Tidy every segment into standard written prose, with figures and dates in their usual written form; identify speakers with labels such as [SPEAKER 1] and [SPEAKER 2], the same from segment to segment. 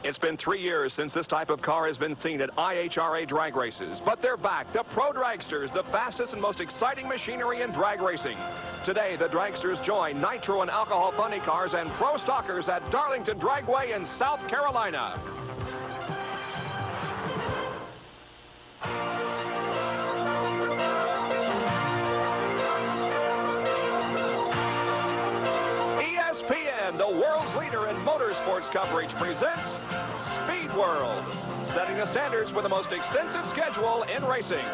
[SPEAKER 1] It's been 3 years since this type of car has been seen at IHRA drag races, but they're back. The Pro Dragsters, the fastest and most exciting machinery in drag racing. Today, the Dragsters join nitro and alcohol funny cars and Pro Stockers at Darlington Dragway in South Carolina. ESPN, the world's leader in motorsports coverage, presents Speed World, setting the standards for the most extensive schedule in racing.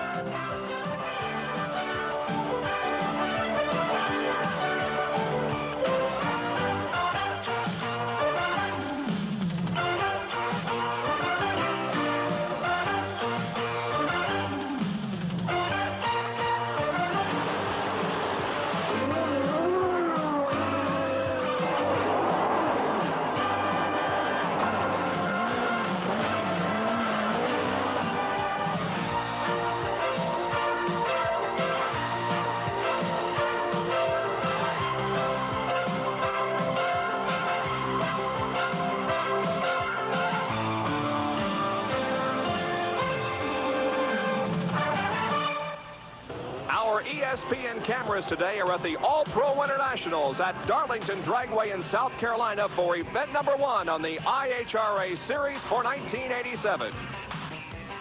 [SPEAKER 1] ESPN cameras today are at the All-Pro Winternationals at Darlington Dragway in South Carolina for event number 1 on the IHRA Series for 1987.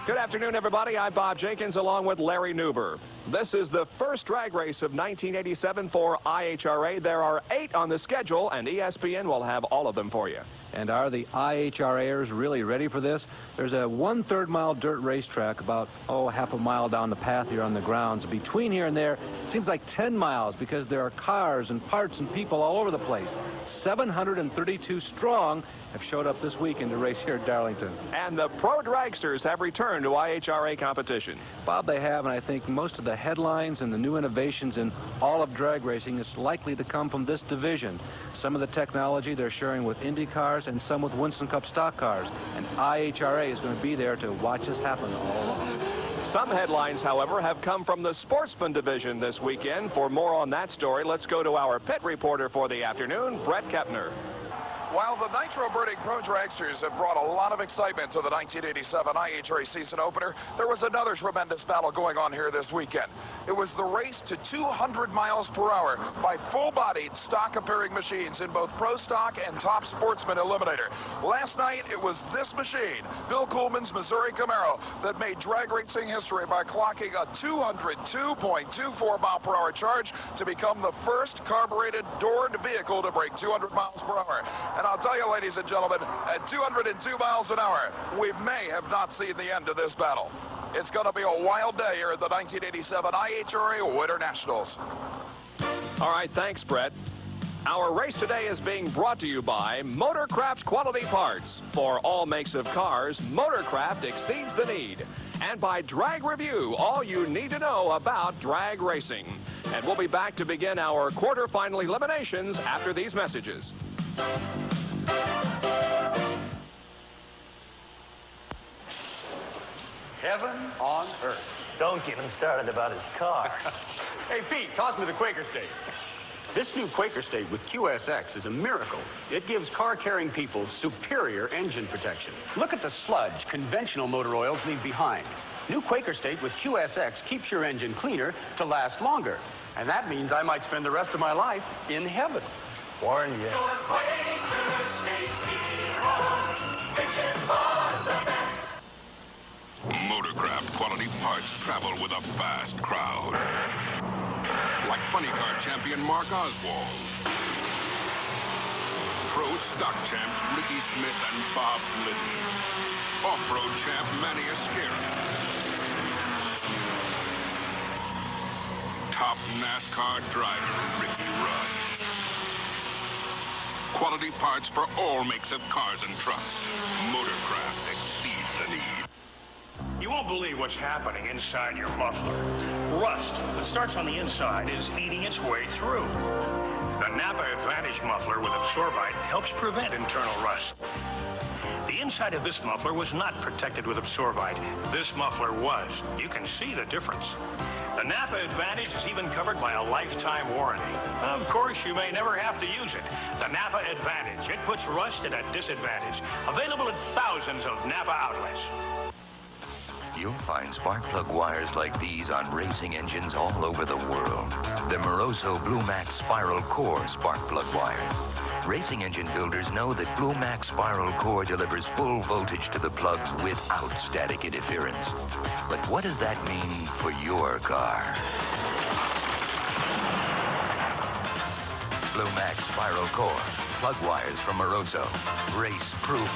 [SPEAKER 1] Good afternoon, everybody. I'm Bob Jenkins along with Larry Newber. This is the first drag race of 1987 for IHRA. There are 8 on the schedule, and ESPN will have all of them for you.
[SPEAKER 2] And are the IHRAers really ready for this? There's a 1/3 mile dirt racetrack about, half a mile down the path here on the grounds. Between here and there, it seems like 10 miles because there are cars and parts and people all over the place. 732 strong have showed up this weekend to race here at Darlington.
[SPEAKER 1] And the Pro Dragsters have returned to IHRA competition.
[SPEAKER 2] Bob, they have, and I think most of the headlines and the new innovations in all of drag racing is likely to come from this division. Some of the technology they're sharing with Indy cars and some with Winston Cup stock cars. And IHRA is going to be there to watch this happen all along.
[SPEAKER 1] Some headlines, however, have come from the Sportsman division this weekend. For more on that story, let's go to our pit reporter for the afternoon, Brett Kepner.
[SPEAKER 3] While the nitro-burning Pro Dragsters have brought a lot of excitement to the 1987 IHRA season opener, there was another tremendous battle going on here this weekend. It was the race to 200 miles per hour by full-bodied stock-appearing machines in both Pro Stock and Top Sportsman Eliminator. Last night, it was this machine, Bill Coolman's Missouri Camaro, that made drag racing history by clocking a 202.24 mile per hour charge to become the first carbureted doored vehicle to break 200 miles per hour. And I'll tell you, ladies and gentlemen, at 202 miles an hour, we may have not seen the end of this battle. It's going to be a wild day here at the 1987 IHRA Winternationals.
[SPEAKER 1] All right, thanks, Brett. Our race today is being brought to you by Motorcraft Quality Parts. For all makes of cars, Motorcraft exceeds the need. And by Drag Review, all you need to know about drag racing. And we'll be back to begin our quarterfinal eliminations after these messages.
[SPEAKER 4] Heaven on earth.
[SPEAKER 5] Don't get him started about his car.
[SPEAKER 4] Hey, Pete, toss me the Quaker State. This new Quaker State with QSX is a miracle. It gives car-carrying people superior engine protection. Look at the sludge conventional motor oils leave behind. New Quaker State with QSX keeps your engine cleaner to last longer. And that means I might spend the rest of my life in heaven.
[SPEAKER 5] Warn you.
[SPEAKER 6] Motorcraft quality parts travel with a fast crowd. Like funny car champion Mark Oswald. Pro stock champs Ricky Smith and Bob Glidden. Off-road champ Manny Esquera. Top NASCAR driver Ricky Rudd. Quality parts for all makes of cars and trucks. Motorcraft exceeds the need.
[SPEAKER 7] You won't believe what's happening inside your muffler. Rust that starts on the inside is eating its way through. The A Napa Advantage muffler with Absorbite helps prevent internal rust. The inside of this muffler was not protected with Absorbite. This muffler was. You can see the difference. The Napa Advantage is even covered by a lifetime warranty. Of course, you may never have to use it. The Napa Advantage. It puts rust at a disadvantage. Available at thousands of Napa outlets.
[SPEAKER 8] You'll find spark plug wires like these on racing engines all over the world. The Moroso Blue Max Spiral Core spark plug wires. Racing engine builders know that Blue Max Spiral Core delivers full voltage to the plugs without static interference. But what does that mean for your car? Blue Max Spiral Core. Plug wires from Moroso. Race proven.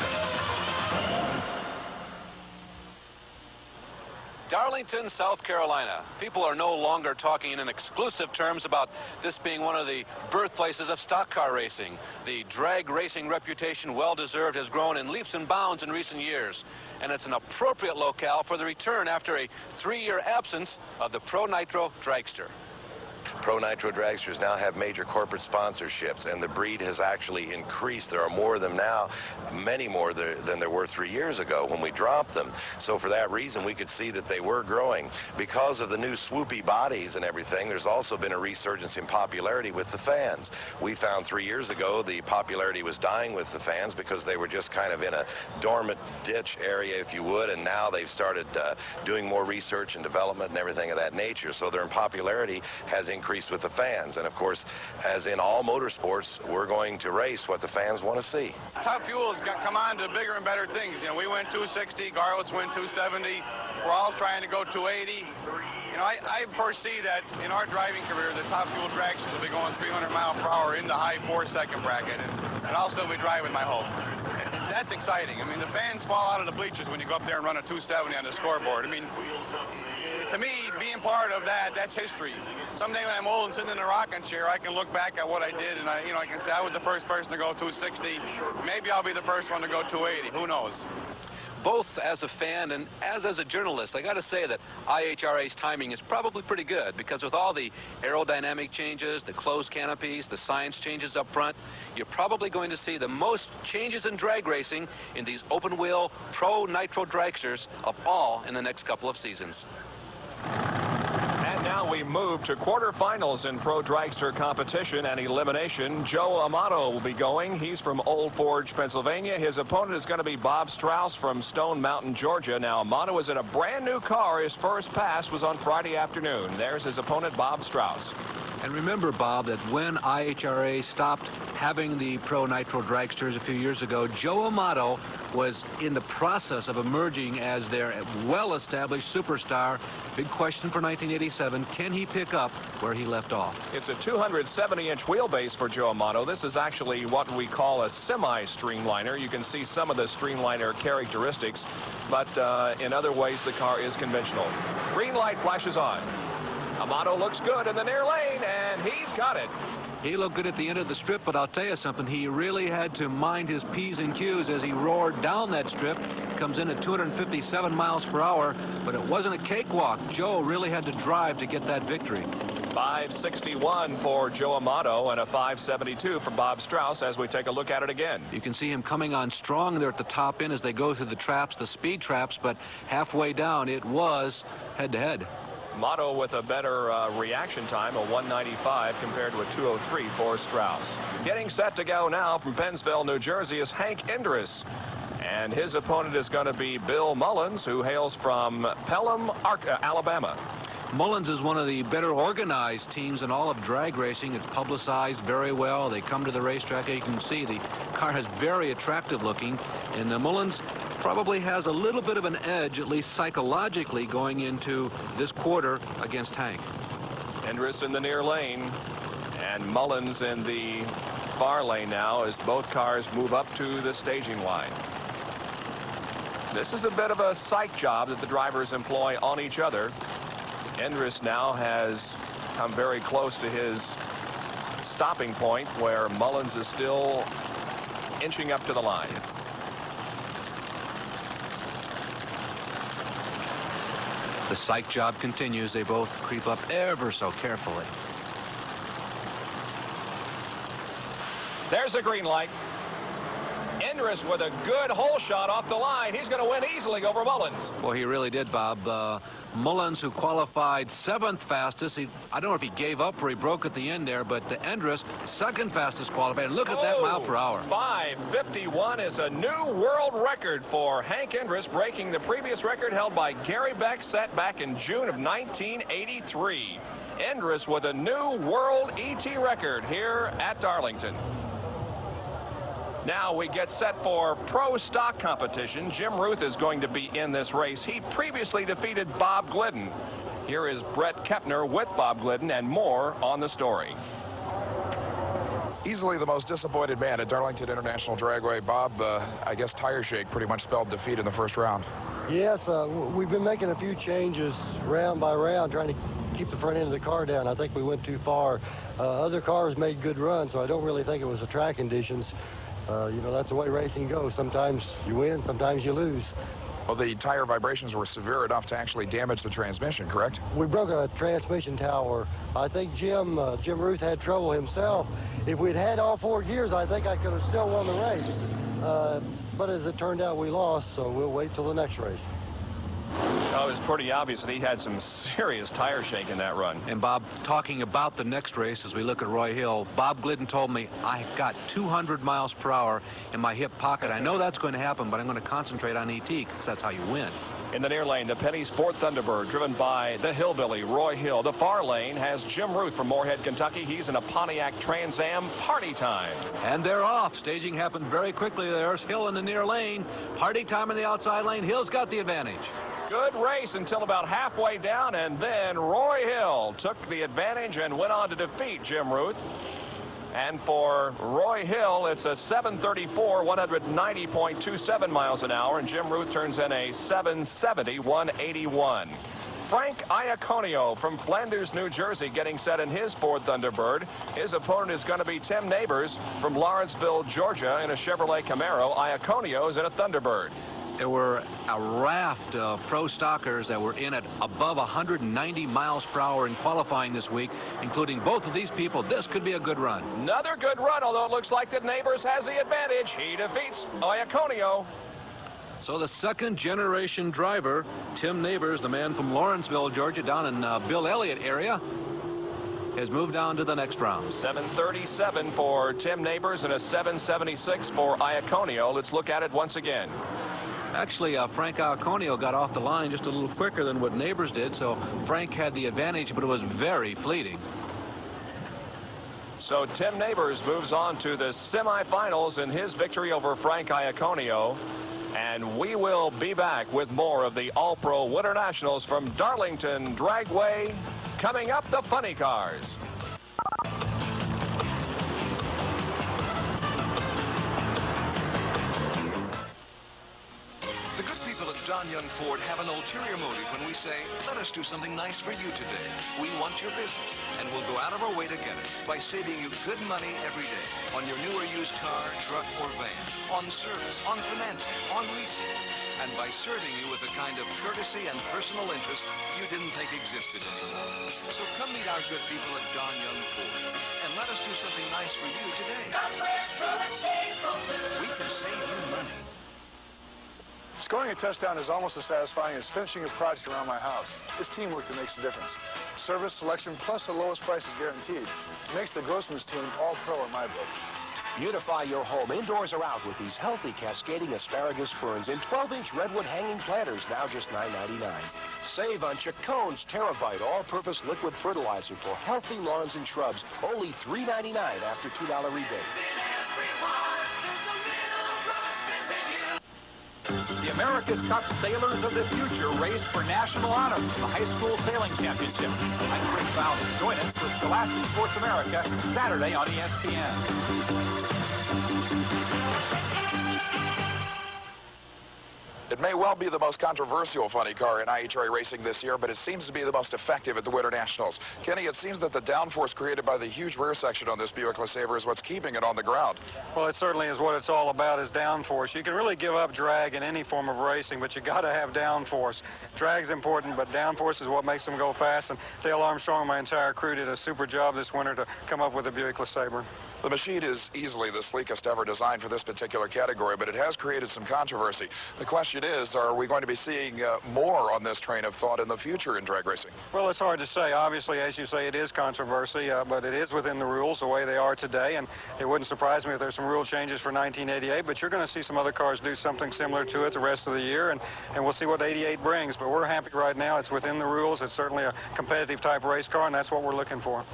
[SPEAKER 2] Darlington, South Carolina. People are no longer talking in exclusive terms about this being one of the birthplaces of stock car racing. The drag racing reputation, well-deserved, has grown in leaps and bounds in recent years. And it's an appropriate locale for the return after a 3-year absence of the Pro Nitro Dragster.
[SPEAKER 9] Pro Nitro Dragsters now have major corporate sponsorships, and the breed has actually increased. There are more of them now, many more than there were 3 years ago when we dropped them. So for that reason, we could see that they were growing. Because of the new swoopy bodies and everything, there's also been a resurgence in popularity with the fans. We found 3 years ago the popularity was dying with the fans because they were just kind of in a dormant ditch area, if you would, and now they've started doing more research and development and everything of that nature. So their popularity has increased with the fans. And of course, as in all motorsports, we're going to race what the fans want to see.
[SPEAKER 10] Top Fuel's come on to bigger and better things. You know, we went 260, Garlett's went 270. We're all trying to go 280. You know, I foresee that in our driving career, the Top Fuel Dragsters will be going 300 mile per hour in the high 4-second bracket, and I'll still be driving my hope. That's exciting. I mean, the fans fall out of the bleachers when you go up there and run a 270 on the scoreboard. I mean, to me, being part of that's history. Someday when I'm old and sitting in a rocking chair, I can look back at what I did, and I can say I was the first person to go 260. Maybe I'll be the first one to go 280. Who knows?
[SPEAKER 2] Both as a fan and as a journalist, I got to say that IHRA's timing is probably pretty good, because with all the aerodynamic changes, the closed canopies, the science changes up front, you're probably going to see the most changes in drag racing in these open-wheel Pro Nitro Dragsters of all in the next couple of seasons.
[SPEAKER 1] And now we move to quarterfinals in Pro Dragster competition and elimination. Joe Amato will be going. He's from Old Forge, Pennsylvania. His opponent is going to be Bob Strauss from Stone Mountain, Georgia. Now, Amato is in a brand new car. His first pass was on Friday afternoon. There's his opponent, Bob Strauss.
[SPEAKER 2] And remember, Bob, that when IHRA stopped having the Pro Nitro Dragsters a few years ago, Joe Amato was in the process of emerging as their well-established superstar. Big question for 1987, can he pick up where he left off?
[SPEAKER 1] It's a 270-inch wheelbase for Joe Amato. This is actually what we call a semi-streamliner. You can see some of the streamliner characteristics, but in other ways, the car is conventional. Green light flashes on. Amato looks good in the near lane, and he's got it.
[SPEAKER 2] He looked good at the end of the strip, but I'll tell you something, he really had to mind his P's and Q's as he roared down that strip. Comes in at 257 miles per hour, but it wasn't a cakewalk. Joe really had to drive to get that victory.
[SPEAKER 1] 561 for Joe Amato and a 572 for Bob Strauss as we take a look at it again.
[SPEAKER 2] You can see him coming on strong there at the top end as they go through the traps, the speed traps, but halfway down it was head-to-head.
[SPEAKER 1] Amato with a better reaction time, a 195 compared to a 203 for Strauss. Getting set to go now from Pennsville, New Jersey is Hank Indris. And his opponent is going to be Bill Mullins, who hails from Pelham, Alabama.
[SPEAKER 2] Mullins is one of the better organized teams in all of drag racing. It's publicized very well. They come to the racetrack. You can see the car is very attractive looking. And Mullins probably has a little bit of an edge, at least psychologically, going into this quarter against Hank.
[SPEAKER 1] Indris in the near lane and Mullins in the far lane now as both cars move up to the staging line. This is a bit of a psych job that the drivers employ on each other. Indris now has come very close to his stopping point where Mullins is still inching up to the line.
[SPEAKER 2] The psych job continues. They both creep up ever so carefully.
[SPEAKER 1] There's a green light. Endress with a good hole shot off the line. He's going to win easily over Mullins.
[SPEAKER 2] Well, he really did, Bob. Mullins, who qualified 7th fastest. I don't know if he gave up or he broke at the end there, but the Endress, 2nd fastest qualified. Look at that mile per hour.
[SPEAKER 1] 5:51 is a new world record for Hank Endress, breaking the previous record held by Gary Beck, set back in June of 1983. Endress with a new world ET record here at Darlington. Now we get set for pro stock competition. Jim Ruth is going to be in this race. He previously defeated Bob Glidden. Here is Brett Kepner with Bob Glidden and more on the story.
[SPEAKER 3] Easily the most disappointed man at Darlington International Dragway. Bob, I guess tire shake pretty much spelled defeat in the first round.
[SPEAKER 11] Yes, we've been making a few changes round by round, trying to keep the front end of the car down. I think we went too far. Other cars made good runs, so I don't really think it was the track conditions. You know, that's the way racing goes. Sometimes you win, sometimes you lose.
[SPEAKER 3] Well, the tire vibrations were severe enough to actually damage the transmission, correct?
[SPEAKER 11] We broke a transmission tower. I think Jim Ruth had trouble himself. If we'd had all 4 gears, I think I could have still won the race. But as it turned out, we lost, so we'll wait till the next race.
[SPEAKER 1] Oh, it was pretty obvious that he had some serious tire shake in that run.
[SPEAKER 2] And Bob, talking about the next race as we look at Roy Hill, Bob Glidden told me I've got 200 miles per hour in my hip pocket. I know that's going to happen, but I'm going to concentrate on ET because that's how you win.
[SPEAKER 1] In the near lane, the Penny's Ford Thunderbird, driven by the hillbilly Roy Hill. The far lane has Jim Ruth from Moorhead, Kentucky. He's in a Pontiac Trans Am. Party time.
[SPEAKER 2] And they're off. Staging happened very quickly. There's Hill in the near lane. Party time in the outside lane. Hill's got the advantage.
[SPEAKER 1] Good race until about halfway down, and then Roy Hill took the advantage and went on to defeat Jim Ruth. And for Roy Hill, it's a 7:34, 190.27 miles an hour, and Jim Ruth turns in a 7:70, 181. Frank Iaconio from Flanders, New Jersey, getting set in his Ford Thunderbird. His opponent is going to be Tim Neighbors from Lawrenceville, Georgia, in a Chevrolet Camaro. Iaconio is in a Thunderbird.
[SPEAKER 2] There were a raft of pro stockers that were in at above 190 miles per hour in qualifying this week, including both of these people. This could be a good run.
[SPEAKER 1] Another good run, although it looks like that Neighbors has the advantage. He defeats Iaconio.
[SPEAKER 2] So the second generation driver, Tim Neighbors, the man from Lawrenceville, Georgia, down in Bill Elliott area, has moved down to the next round.
[SPEAKER 1] 7:37 for Tim Neighbors and a 7:76 for Iaconio. Let's look at it once again.
[SPEAKER 2] Actually, Frank Iaconio got off the line just a little quicker than what Neighbors did, so Frank had the advantage, but it was very fleeting.
[SPEAKER 1] So Tim Neighbors moves on to the semifinals in his victory over Frank Iaconio. And we will be back with more of the All-Pro Winternationals from Darlington Dragway. Coming up, the funny cars.
[SPEAKER 12] The good people at Don Young Ford have an ulterior motive when we say, let us do something nice for you today. We want your business, and we'll go out of our way to get it by saving you good money every day on your new or used car, truck, or van, on service, on financing, on leasing, and by serving you with the kind of courtesy and personal interest you didn't think existed anymore. So come meet our good people at Don Young Ford, and let us do something nice for you today. We can save you money.
[SPEAKER 13] Scoring a touchdown is almost as satisfying as finishing a project around my house. It's teamwork that makes a difference. Service, selection, plus the lowest price is guaranteed. Makes the Grossman's team all pro in my book.
[SPEAKER 14] Beautify your home indoors or out with these healthy cascading asparagus ferns in 12-inch redwood hanging planters, now just $9.99. Save on Chacon's Terabyte all-purpose liquid fertilizer for healthy lawns and shrubs, only $3.99 after $2 rebate.
[SPEAKER 15] The America's Cup Sailors of the Future race for national honor, the High School Sailing Championship. I'm Chris Fowler. Join us for Scholastic Sports America, Saturday on ESPN.
[SPEAKER 3] It may well be the most controversial funny car in IHRA racing this year, but it seems to be the most effective at the Winternationals. Kenny, it seems that the downforce created by the huge rear section on this Buick LeSabre is what's keeping it on the ground.
[SPEAKER 16] Well, it certainly is what it's all about, is downforce. You can really give up drag in any form of racing, but you got to have downforce. Drag's important, but downforce is what makes them go fast, and Dale Armstrong and my entire crew did a super job this winter to come up with a Buick LeSabre.
[SPEAKER 3] The machine is easily the sleekest ever designed for this particular category, but it has created some controversy. The question is, are we going to be seeing more on this train of thought in the future in drag racing?
[SPEAKER 16] Well, it's hard to say. Obviously, as you say, it is controversy, but it is within the rules the way they are today, and it wouldn't surprise me if there's some rule changes for 1988, but you're going to see some other cars do something similar to it the rest of the year, and we'll see what 88 brings. But we're happy right now. It's within the rules. It's certainly a competitive type race car, and that's what we're looking for.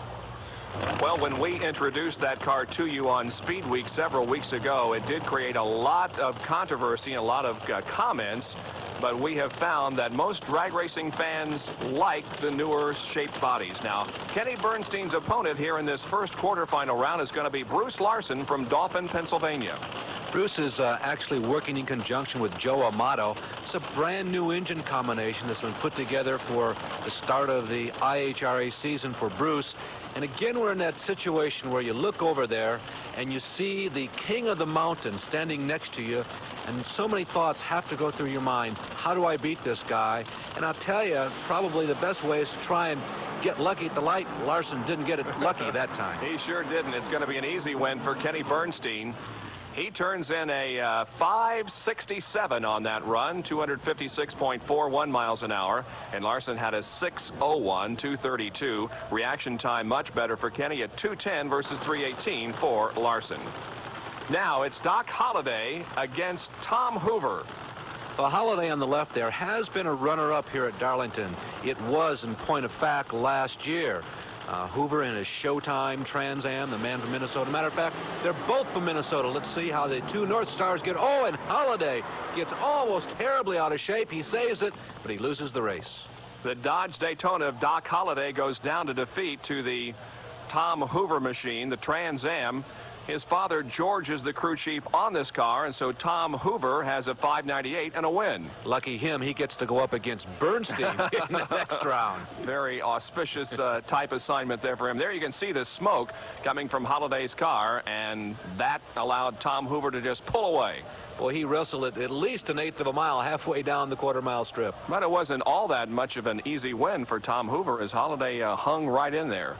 [SPEAKER 1] Well, when we introduced that car to you on Speed Week several weeks ago, it did create a lot of controversy and a lot of comments, but we have found that most drag racing fans like the newer shaped bodies. Now, Kenny Bernstein's opponent here in this first quarterfinal round is going to be Bruce Larson from Dauphin, Pennsylvania.
[SPEAKER 2] Bruce is actually working in conjunction with Joe Amato. It's a brand new engine combination that's been put together for the start of the IHRA season for Bruce. And again, we're in that situation where you look over there and you see the king of the mountain standing next to you, and so many thoughts have to go through your mind. How do I beat this guy? And I'll tell you, probably the best way is to try and get lucky at the light. Larson didn't get it lucky that time.
[SPEAKER 1] He sure didn't. It's going to be an easy win for Kenny Bernstein. He turns in a 5.67 on that run, 256.41 miles an hour. And Larson had a 6.01, 232. Reaction time much better for Kenny at 2:10 versus 3:18 for Larson. Now it's Doc Holliday against Tom Hoover.
[SPEAKER 2] Well, Holliday on the left there has been a runner-up here at Darlington. It was, in point of fact, last year. Hoover in his Showtime Trans Am, the man from Minnesota. Matter of fact, they're both from Minnesota. Let's see how the two North Stars get. Oh, and Holliday gets almost terribly out of shape. He saves it, but he loses the race.
[SPEAKER 1] The Dodge Daytona of Doc Holliday goes down to defeat to the Tom Hoover machine, the Trans Am. His father, George, is the crew chief on this car, and so Tom Hoover has a 5.98 and a win.
[SPEAKER 2] Lucky him, he gets to go up against Bernstein in the next round.
[SPEAKER 1] Very auspicious type assignment there for him. There you can see the smoke coming from Holliday's car, and that allowed Tom Hoover to just pull away.
[SPEAKER 2] Well, he wrestled it at least an eighth of a mile halfway down the quarter-mile strip.
[SPEAKER 1] But it wasn't all that much of an easy win for Tom Hoover as Holliday hung right in there.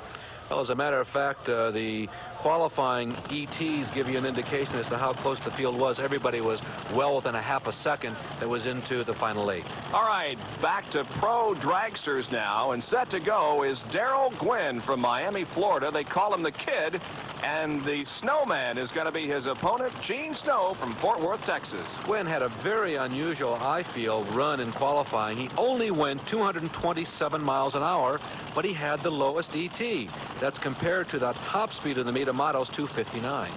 [SPEAKER 2] Well, as a matter of fact, the qualifying ETs give you an indication as to how close the field was. Everybody was well within a half a second that was into the final 8.
[SPEAKER 1] All right, back to pro dragsters now, and set to go is Darrell Gwynn from Miami, Florida. They call him the Kid, and the Snowman is going to be his opponent, Gene Snow from Fort Worth, Texas.
[SPEAKER 2] Gwynn had a very unusual, I feel, run in qualifying. He only went 227 miles an hour, but he had the lowest ET. That's compared to the top speed of the meet, Amato's 259.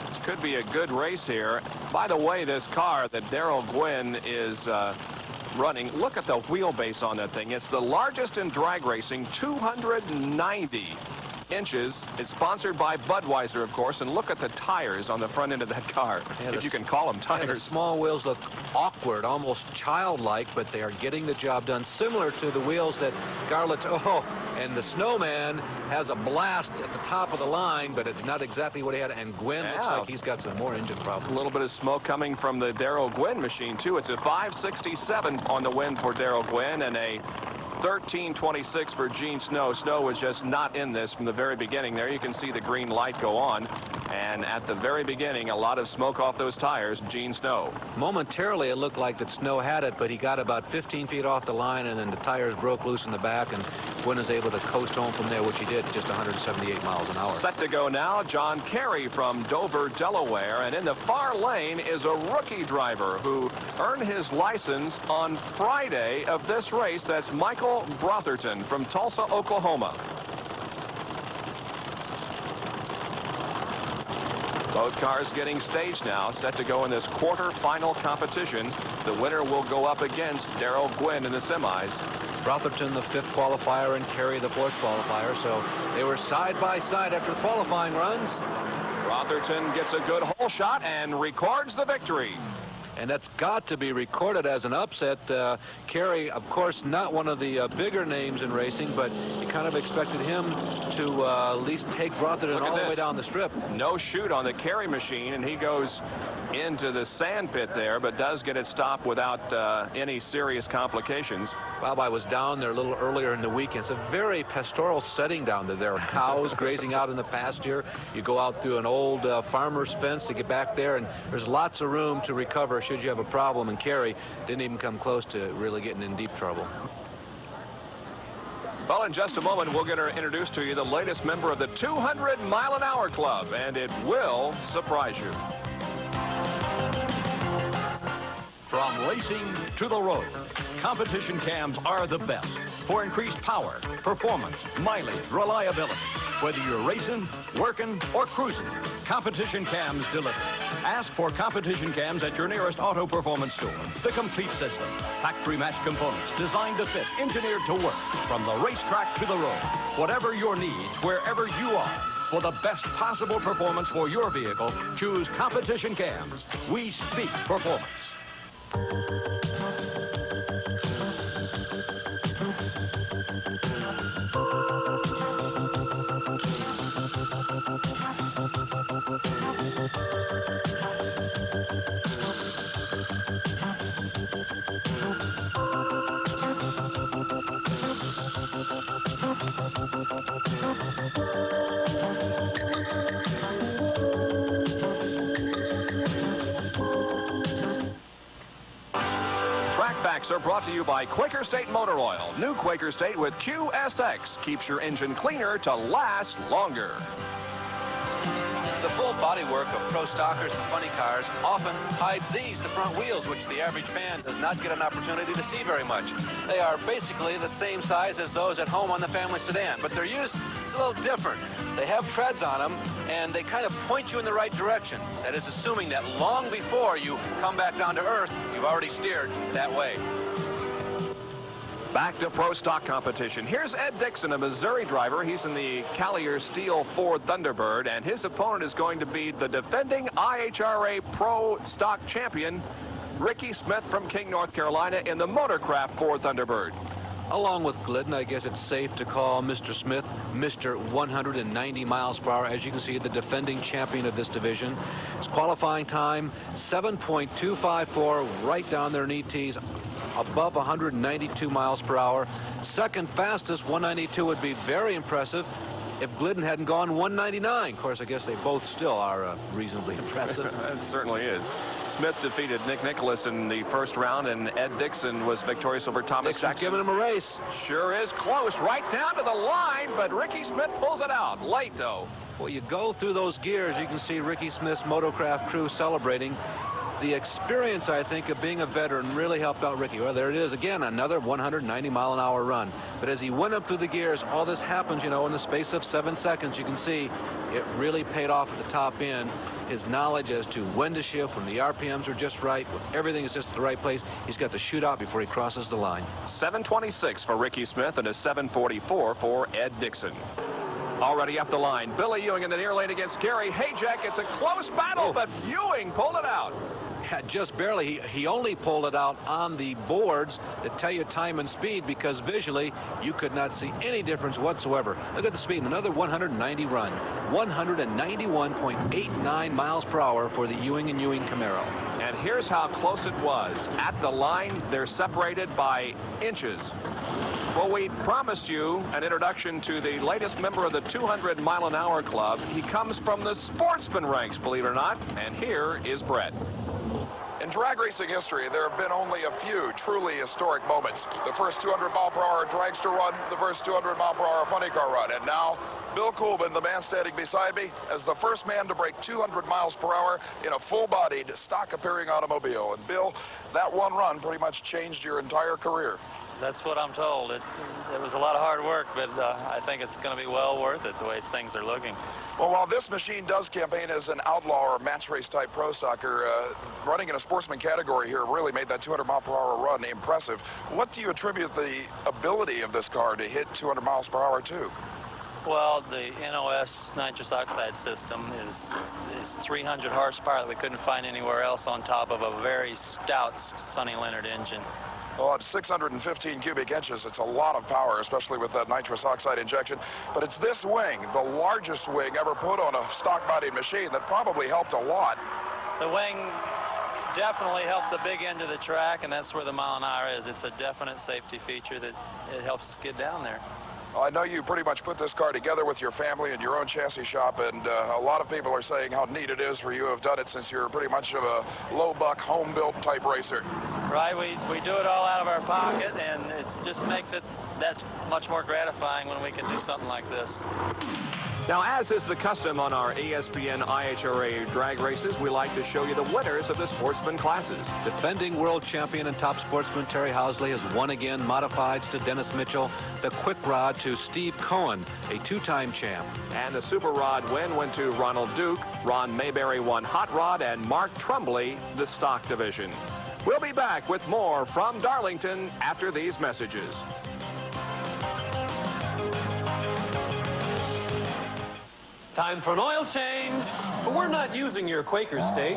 [SPEAKER 1] This could be a good race here. By the way, this car that Darrell Gwynn is running, look at the wheelbase on that thing. It's the largest in drag racing, 290 inches. It's sponsored by Budweiser, of course, and look at the tires on the front end of that car, if you can call them tires.
[SPEAKER 2] The small wheels look awkward, almost childlike, but they are getting the job done, similar to the wheels that Garlett, and the Snowman has a blast at the top of the line, but it's not exactly what he had, and Gwynn looks like he's got some more engine problems.
[SPEAKER 1] A little bit of smoke coming from the Darrell Gwynn machine, too. It's a 5.67 on the win for Darrell Gwynn, and a 13.26 for Gene Snow. Snow was just not in this from the very beginning. There you can see the green light go on. And at the very beginning, a lot of smoke off those tires, Gene Snow.
[SPEAKER 2] Momentarily, it looked like that Snow had it, but he got about 15 feet off the line, and then the tires broke loose in the back, and Gwynn is able to coast home from there, which he did, just 178 miles an hour.
[SPEAKER 1] Set to go now, John Carey from Dover, Delaware. And in the far lane is a rookie driver who earned his license on Friday of this race. That's Michael Brotherton from Tulsa, Oklahoma. Both cars getting staged now, set to go in this quarterfinal competition. The winner will go up against Darrell Gwynn in the semis.
[SPEAKER 2] Brotherton, the 5th qualifier, and Carey, the 4th qualifier. So they were side by side after the qualifying runs.
[SPEAKER 1] Brotherton gets a good hole shot and records the victory.
[SPEAKER 2] and that's got to be recorded as an upset. Carey, of course, not one of the bigger names in racing, but you kind of expected him to at least take Rotherham all the way down the strip.
[SPEAKER 1] No shoot on the Carey machine, and he goes into the sand pit there, but does get it stopped without any serious complications.
[SPEAKER 2] Bob, I was down there a little earlier in the week. It's a very pastoral setting down there. There are cows grazing out in the pasture. You go out through an old farmer's fence to get back there, and there's lots of room to recover should you have a problem. And Carey didn't even come close to really getting in deep trouble.
[SPEAKER 1] Well, in just a moment, we're going to introduce to you the latest member of the 200-mile-an-hour club, and it will surprise you.
[SPEAKER 17] From racing to the road, competition cams are the best for increased power, performance, mileage, reliability. Whether you're racing, working, or cruising, competition cams deliver. Ask for competition cams at your nearest auto performance store. The complete system, factory match components designed to fit, engineered to work from the racetrack to the road. Whatever your needs, wherever you are. For the best possible performance for your vehicle, choose competition cams. We speak performance.
[SPEAKER 1] Are brought to you by Quaker State Motor Oil. New Quaker State with QSX keeps your engine cleaner to last longer.
[SPEAKER 18] The full bodywork of pro stockers and funny cars often hides these, the front wheels, which the average fan does not get an opportunity to see very much. They are basically the same size as those at home on the family sedan, but their use is a little different. They have treads on them, and they kind of point you in the right direction. That is assuming that long before you come back down to earth, you've already steered that way.
[SPEAKER 1] Back to pro stock competition. Here's Ed Dixon, a Missouri driver. He's in the Callier Steel Ford Thunderbird, and his opponent is going to be the defending IHRA Pro Stock champion, Ricky Smith from King, North Carolina, in the Motorcraft Ford Thunderbird.
[SPEAKER 2] Along with Glidden, I guess it's safe to call Mr. Smith Mr. 190 miles per hour. As you can see, the defending champion of this division. His qualifying time, 7.254, right down their knee tees, above 192 miles per hour. Second fastest, 192, would be very impressive if Glidden hadn't gone 199. Of course, I guess they both still are reasonably impressive.
[SPEAKER 1] It certainly is. Smith defeated Nick Nicholas in the first round, and Ed Dixon was victorious over Thomas
[SPEAKER 2] Dixon's
[SPEAKER 1] Jackson.
[SPEAKER 2] giving him a race.
[SPEAKER 1] Sure is close, right down to the line, but Ricky Smith pulls it out. Late, though.
[SPEAKER 2] Well, you go through those gears, you can see Ricky Smith's Motocraft crew celebrating. The experience, I think, of being a veteran really helped out Ricky. Well, there it is again, another 190-mile-an-hour run. But as he went up through the gears, all this happens, you know, in the space of 7 seconds. You can see it really paid off at the top end. His knowledge as to when to shift, when the RPMs are just right, when everything is just at the right place. He's got to shoot out before he crosses the line.
[SPEAKER 1] 7:26 for Ricky Smith and a 7:44 for Ed Dixon. Already up the line, Billy Ewing in the near lane against Gary Hayjack. It's a close battle, but Ewing pulled it out.
[SPEAKER 2] Just barely. He only pulled it out on the boards that tell you time and speed, because visually you could not see any difference whatsoever. Look at the speed, another 190 run, 191.89 miles per hour for the Ewing & Ewing Camaro.
[SPEAKER 1] And here's how close it was. At the line, they're separated by inches. Well, we promised you an introduction to the latest member of the 200-mile-an-hour club. He comes from the Sportsman ranks, believe it or not, and here is Brett.
[SPEAKER 3] In drag racing history, there have been only a few truly historic moments. The first 200-mile-per-hour dragster run, the first 200-mile-per-hour funny car run, and now Bill Coolman, the man standing beside me, as the first man to break 200 miles per hour in a full-bodied, stock-appearing automobile. And Bill, that one run pretty much changed your entire career.
[SPEAKER 5] That's what I'm told. It was a lot of hard work, but I think it's going to be well worth it the way things are looking.
[SPEAKER 3] Well, while this machine does campaign as an outlaw or match race type pro stocker, running in a sportsman category here really made that 200 mile per hour run impressive. What do you attribute the ability of this car to hit 200 miles per hour to?
[SPEAKER 5] Well, the NOS nitrous oxide system is 300 horsepower that we couldn't find anywhere else on top of a very stout Sonny Leonard engine.
[SPEAKER 3] Well, at 615 cubic inches, it's a lot of power, especially with that nitrous oxide injection. But it's this wing, the largest wing ever put on a stock-bodied machine, that probably helped a lot.
[SPEAKER 5] The wing definitely helped the big end of the track, and that's where the mile an hour is. It's a definite safety feature that it helps us get down there.
[SPEAKER 3] I know you pretty much put this car together with your family in your own chassis shop, and a lot of people are saying how neat it is for you to have done it since you're pretty much of a low-buck, home-built type racer.
[SPEAKER 5] Right, we do it all out of our pocket, and it just makes it that much more gratifying when we can do something like this.
[SPEAKER 1] Now, as is the custom on our ESPN IHRA drag races, we like to show you the winners of the Sportsman classes.
[SPEAKER 2] Defending world champion and top sportsman Terry Housley has won again. Modifieds to Dennis Mitchell. The quick rod to Steve Cohen, a two-time champ.
[SPEAKER 1] And the super rod win went to Ronald Duke. Ron Mayberry won hot rod, and Mark Trumbley the stock division. We'll be back with more from Darlington after these messages.
[SPEAKER 19] Time for an oil change. But we're not using your Quaker State.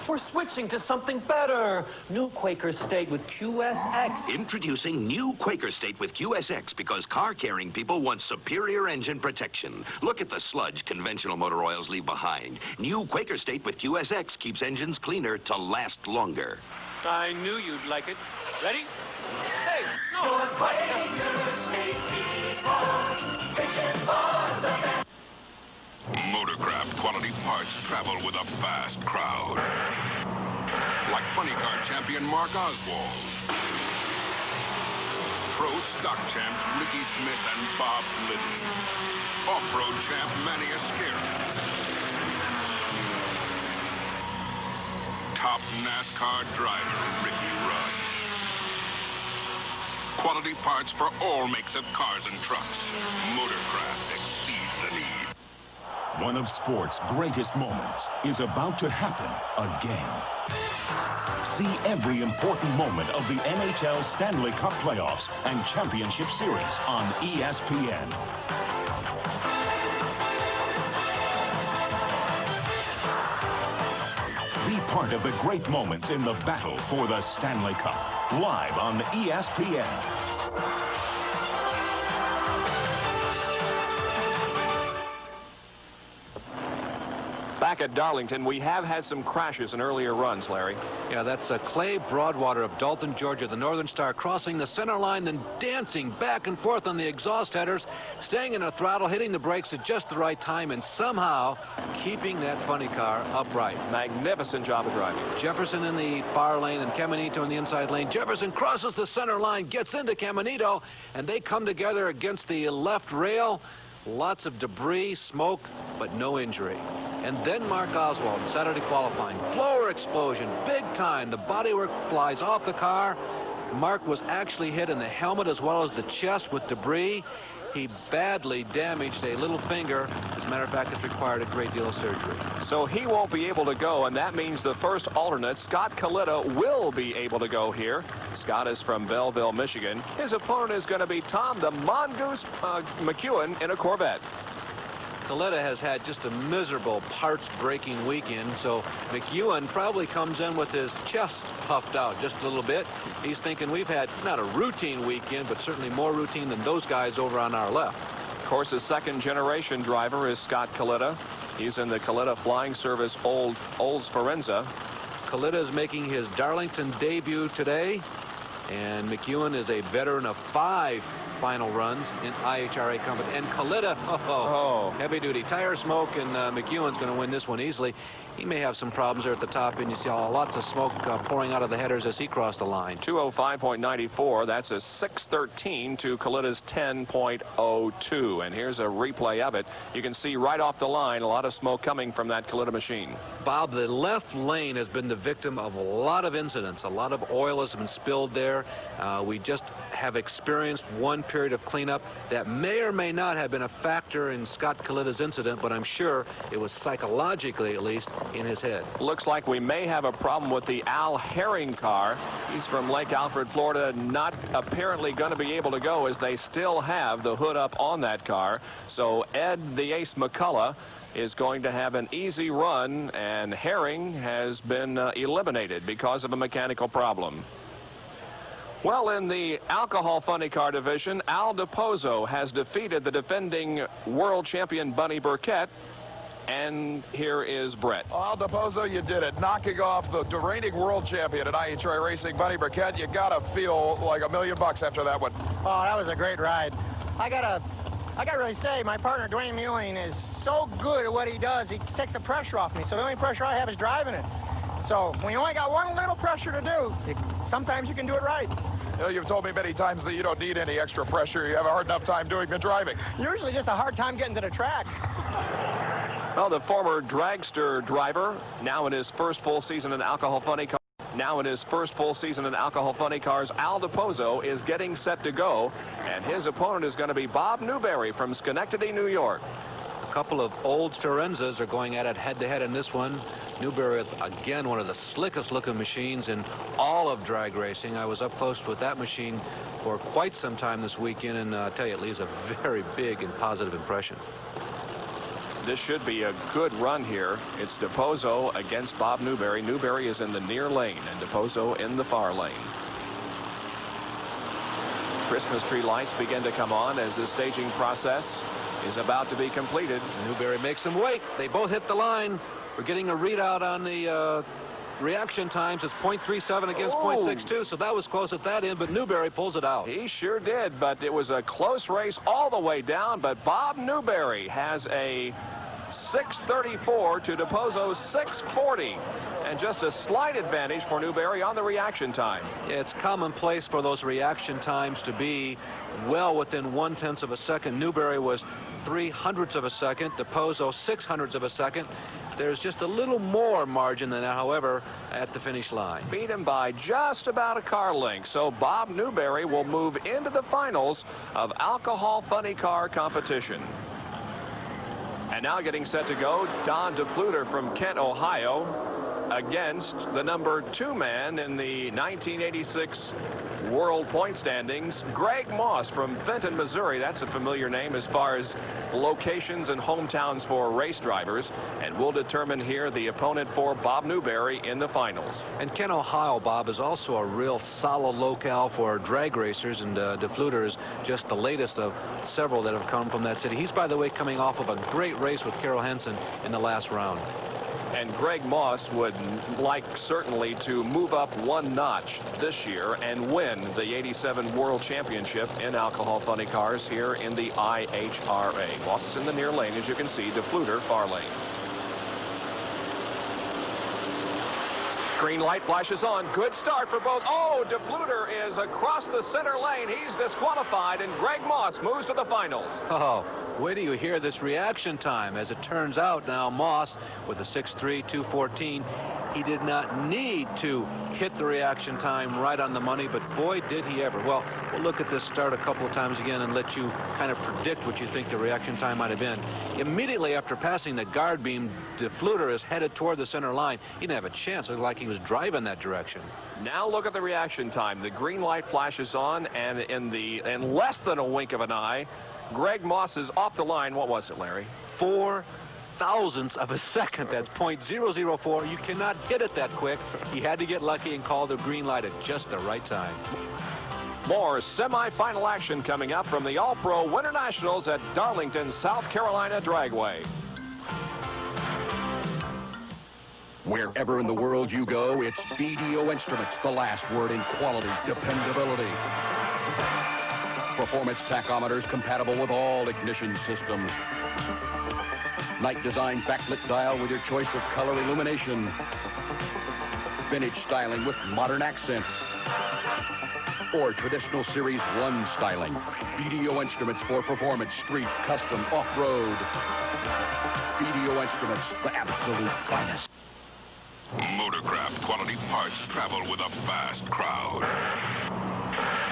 [SPEAKER 19] We're switching to something better. New Quaker State with QSX.
[SPEAKER 17] Introducing new Quaker State with QSX because car-carrying people want superior engine protection. Look at the sludge conventional motor oils leave behind. New Quaker State with QSX keeps engines cleaner to last longer.
[SPEAKER 19] I knew you'd like it. Ready? Hey, no.
[SPEAKER 20] Your Quaker State people, reaching for the best.
[SPEAKER 6] Motorcraft quality parts travel with a fast crowd. Like funny car champion Mark Oswald. Pro stock champs Ricky Smith and Bob Glidden. Off-road champ Manny Esquera. Top NASCAR driver Ricky Rudd. Quality parts for all makes of cars and trucks. Motorcraft exceeds the need.
[SPEAKER 21] One of sport's greatest moments is about to happen again. See every important moment of the NHL Stanley Cup playoffs and Championship Series on ESPN. Be part of the great moments in the battle for the Stanley Cup. Live on ESPN.
[SPEAKER 1] Back at Darlington, we have had some crashes in earlier runs, Larry.
[SPEAKER 2] Yeah, that's Clay Broadwater of Dalton, Georgia, the Northern Star, crossing the center line, then dancing back and forth on the exhaust headers, staying in a throttle, hitting the brakes at just the right time, and somehow keeping that funny car upright.
[SPEAKER 1] Magnificent job of driving.
[SPEAKER 2] Jefferson in the far lane and Caminito in the inside lane. Jefferson crosses the center line, gets into Caminito, and they come together against the left rail. Lots of debris, smoke, but no injury. And then Mark Oswald, Saturday qualifying. Blower explosion, big time. The bodywork flies off the car. Mark was actually hit in the helmet as well as the chest with debris. He badly damaged a little finger. As a matter of fact, it's required a great deal of surgery.
[SPEAKER 1] So he won't be able to go, and that means the first alternate, Scott Kalita, will be able to go here. Scott is from Belleville, Michigan. His opponent is going to be Tom the Mongoose McEwen in a Corvette.
[SPEAKER 2] Kalita has had just a miserable parts-breaking weekend, so McEwen probably comes in with his chest puffed out just a little bit. He's thinking we've had not a routine weekend, but certainly more routine than those guys over on our left.
[SPEAKER 1] Of course, the second-generation driver is Scott Kalita. He's in the Kalita Flying Service Olds Forenza.
[SPEAKER 2] Kalita is making his Darlington debut today, and McEwen is a veteran of 5 final runs in IHRA competition. And Kalita, heavy-duty tire smoke, and McEwen's going to win this one easily. He may have some problems there at the top, and you see lots of smoke pouring out of the headers as he crossed the line.
[SPEAKER 1] 205.94. That's a 6:13 to Kalita's 10.02. And here's a replay of it. You can see right off the line a lot of smoke coming from that Kalita machine.
[SPEAKER 2] Bob, the left lane has been the victim of a lot of incidents. A lot of oil has been spilled there. We just have experienced one period of cleanup. That may or may not have been a factor in Scott Kalita's incident, but I'm sure it was psychologically, at least, in his head.
[SPEAKER 1] Looks like we may have a problem with the Al Herring car. He's from Lake Alfred, Florida, not apparently going to be able to go as they still have the hood up on that car. So Ed the Ace McCullough is going to have an easy run, and Herring has been eliminated because of a mechanical problem. Well, in the alcohol funny car division, Al DiPozo has defeated the defending world champion Bunny Burkett. And here is Brett.
[SPEAKER 3] Al DiPozo, you did it. Knocking off the reigning world champion at IHRA Racing, Bunny Burkett. You got to feel like $1 million after that one.
[SPEAKER 4] Oh, that was a great ride. I gotta really say, my partner, Dwayne Muelling, is so good at what he does. He takes the pressure off me. So the only pressure I have is driving it. So when you only got one little pressure to do, sometimes you can do it right.
[SPEAKER 3] You know, you've told me many times that you don't need any extra pressure. You have a hard enough time doing the driving.
[SPEAKER 4] Usually just a hard time getting to the track.
[SPEAKER 1] Well, the former dragster driver, now in his first full season in alcohol funny cars, Al DiPozo is getting set to go, and his opponent is going to be Bob Newberry from Schenectady, New York.
[SPEAKER 2] A couple of old Firenzas are going at it head-to-head in this one. Newberry, again, one of the slickest-looking machines in all of drag racing. I was up close with that machine for quite some time this weekend, and I tell you, it leaves a very big and positive impression.
[SPEAKER 1] This should be a good run here. It's DiPozo against Bob Newberry. Newberry is in the near lane, and DiPozo in the far lane. Christmas tree lights begin to come on as the staging process is about to be completed.
[SPEAKER 2] Newberry makes them wait. They both hit the line. We're getting a readout on the reaction times. It's 0.37 against 0.62, so that was close at that end, but Newberry pulls it out.
[SPEAKER 1] He sure did, but it was a close race all the way down, but Bob Newberry has a 6:34 to DiPozo's 6:40, and just a slight advantage for Newberry on the reaction time.
[SPEAKER 2] It's commonplace for those reaction times to be well within 1/10 of a second. Newberry was 0.03 of a second, DiPozo 0.06 of a second. There's just a little more margin than that, however, at the finish line.
[SPEAKER 1] Beat him by just about a car length, so Bob Newberry will move into the finals of alcohol funny car competition. And now getting set to go, Don DePluter from Kent, Ohio, against the number 2 man in the 1986 world point standings, Greg Moss from Fenton, Missouri. That's a familiar name as far as locations and hometowns for race drivers. And we'll determine here the opponent for Bob Newberry in the finals.
[SPEAKER 2] And Kent, Ohio, Bob, is also a real solid locale for drag racers, and DePluter is just the latest of several that have come from that city. He's, by the way, coming off of a great race with Carol Henson in the last round.
[SPEAKER 1] And Greg Moss would like certainly to move up one notch this year and win the 87 World Championship in alcohol funny cars here in the IHRA. Moss is in the near lane, as you can see, DePluter far lane. Green light flashes on. Good start for both. Oh, DePluter is across the center lane. He's disqualified, and Greg Moss moves to the finals.
[SPEAKER 2] Oh, wait till you hear this reaction time. As it turns out now, Moss with a 6'3", 214, he did not need to hit the reaction time right on the money, but boy, did he ever. Well, we'll look at this start a couple of times again and let you kind of predict what you think the reaction time might have been. Immediately after passing the guard beam, DePluter is headed toward the center line. He didn't have a chance. It looked like he was driving that direction.
[SPEAKER 1] Now look at the reaction time. The green light flashes on, and in less than a wink of an eye, Greg Moss is off the line. What was it, Larry?
[SPEAKER 2] 0.04 of a second. That's 0.004. You cannot hit it that quick. He had to get lucky and call the green light at just the right time.
[SPEAKER 1] More semifinal action coming up from the All-Pro Winternationals at Darlington, South Carolina Dragway.
[SPEAKER 22] Wherever in the world you go, it's BDO Instruments, the last word in quality, dependability. Performance tachometers compatible with all ignition systems. Night design backlit dial with your choice of color illumination. Vintage styling with modern accents. Or traditional Series 1 styling. BDO Instruments for performance, street, custom, off-road. BDO Instruments, the absolute finest.
[SPEAKER 6] Motorcraft quality parts travel with a fast crowd.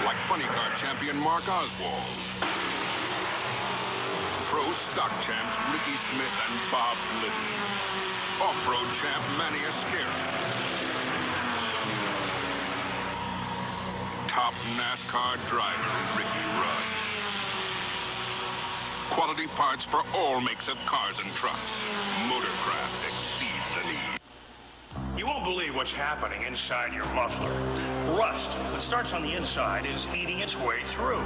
[SPEAKER 6] like funny car champion Mark Oswald, Pro Stock champs Ricky Smith and Bob Glidden, off-road champ Manny Esquera, top NASCAR driver Ricky Rudd. Quality parts for all makes of cars and trucks. Motorcraft exceeds the need.
[SPEAKER 7] You won't believe what's happening inside your muffler. Rust that starts on the inside is eating its way through.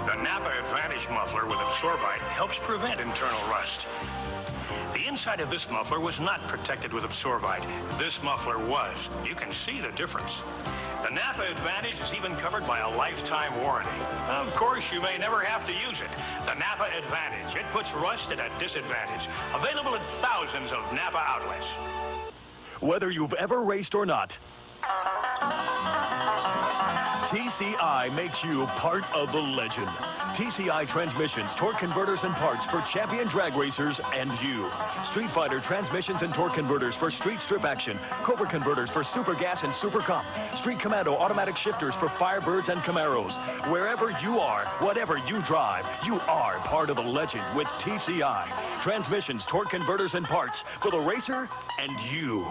[SPEAKER 7] The Napa Advantage muffler with Absorbite helps prevent internal rust. The inside of this muffler was not protected with Absorbite. This muffler was. You can see the difference. The Napa Advantage is even covered by a lifetime warranty. Of course, you may never have to use it. The Napa Advantage. It puts rust at a disadvantage. Available at thousands of Napa outlets.
[SPEAKER 17] Whether you've ever raced or not, TCI makes you part of the legend. TCI transmissions, torque converters, and parts for champion drag racers and you. Street Fighter transmissions and torque converters for street strip action. Cobra converters for Super Gas and Super Comp. Street Commando automatic shifters for Firebirds and Camaros. Wherever you are, whatever you drive, you are part of the legend with TCI. Transmissions, torque converters, and parts for the racer and you.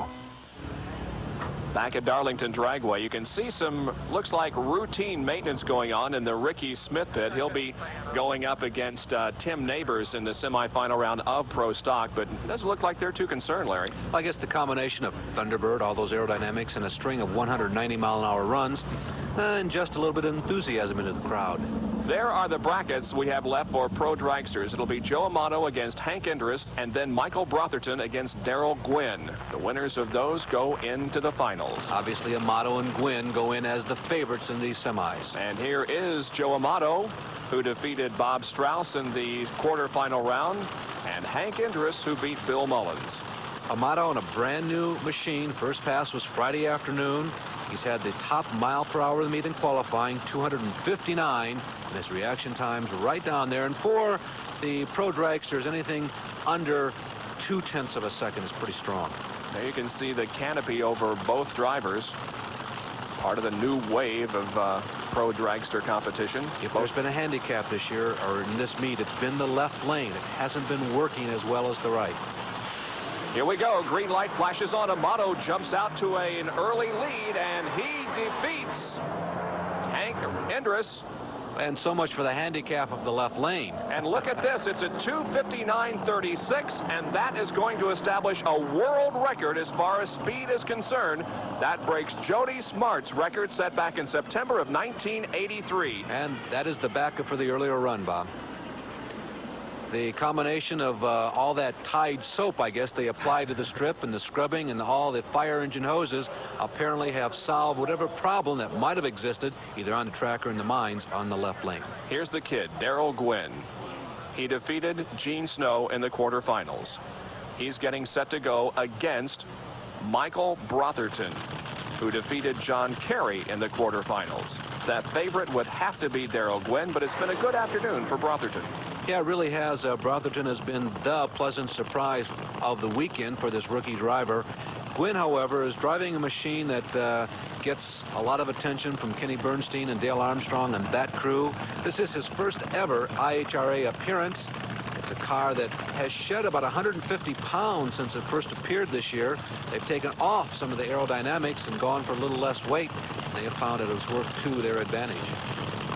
[SPEAKER 1] Back at Darlington Dragway, you can see some, looks like routine maintenance going on in the Ricky Smith pit. He'll be going up against Tim Neighbors in the semifinal round of Pro Stock, but it doesn't look like they're too concerned, Larry.
[SPEAKER 2] I guess the combination of Thunderbird, all those aerodynamics, and a string of 190-mile-an-hour runs, and just a little bit of enthusiasm into the crowd.
[SPEAKER 1] There are the brackets we have left for Pro Dragsters. It'll be Joe Amato against Hank Indrist, and then Michael Brotherton against Daryl Gwynn. The winners of those go into the finals.
[SPEAKER 2] Obviously, Amato and Gwynn go in as the favorites in these semis.
[SPEAKER 1] And here is Joe Amato, who defeated Bob Strauss in the quarterfinal round, and Hank Indrist, who beat Bill Mullins.
[SPEAKER 2] Amato on a brand new machine. First pass was Friday afternoon. He's had the top mile per hour of the meet in qualifying, 259, and his reaction time's right down there. And for the Pro Dragsters, anything under 0.2 of a second is pretty strong.
[SPEAKER 1] There you can see the canopy over both drivers. Part of the new wave of Pro Dragster competition.
[SPEAKER 2] If there's been a handicap this year, or in this meet, it's been the left lane. It hasn't been working as well as the right.
[SPEAKER 1] Here we go. Green light flashes on. Amato jumps out to an early lead, and he defeats Hank Indrist.
[SPEAKER 2] And so much for the handicap of the left lane.
[SPEAKER 1] And look at this. It's a 2:59.36, and that is going to establish a world record as far as speed is concerned. That breaks Jody Smart's record set back in September of 1983.
[SPEAKER 2] And that is the backup for the earlier run, Bob. The combination of all that Tide soap, I guess, they apply to the strip and the scrubbing and all the fire engine hoses apparently have solved whatever problem that might have existed either on the track or in the mines on the left lane.
[SPEAKER 1] Here's the kid, Daryl Gwynn. He defeated Gene Snow in the quarterfinals. He's getting set to go against Michael Brotherton, who defeated John Kerry in the quarterfinals. That favorite would have to be Daryl Gwynn, but it's been a good afternoon for Brotherton.
[SPEAKER 2] Yeah, it really has. Brotherton has been the pleasant surprise of the weekend for this rookie driver. Gwynn, however, is driving a machine that gets a lot of attention from Kenny Bernstein and Dale Armstrong and that crew. This is his first ever IHRA appearance. It's a car that has shed about 150 pounds since it first appeared this year. They've taken off some of the aerodynamics and gone for a little less weight. They have found it was worth to their advantage.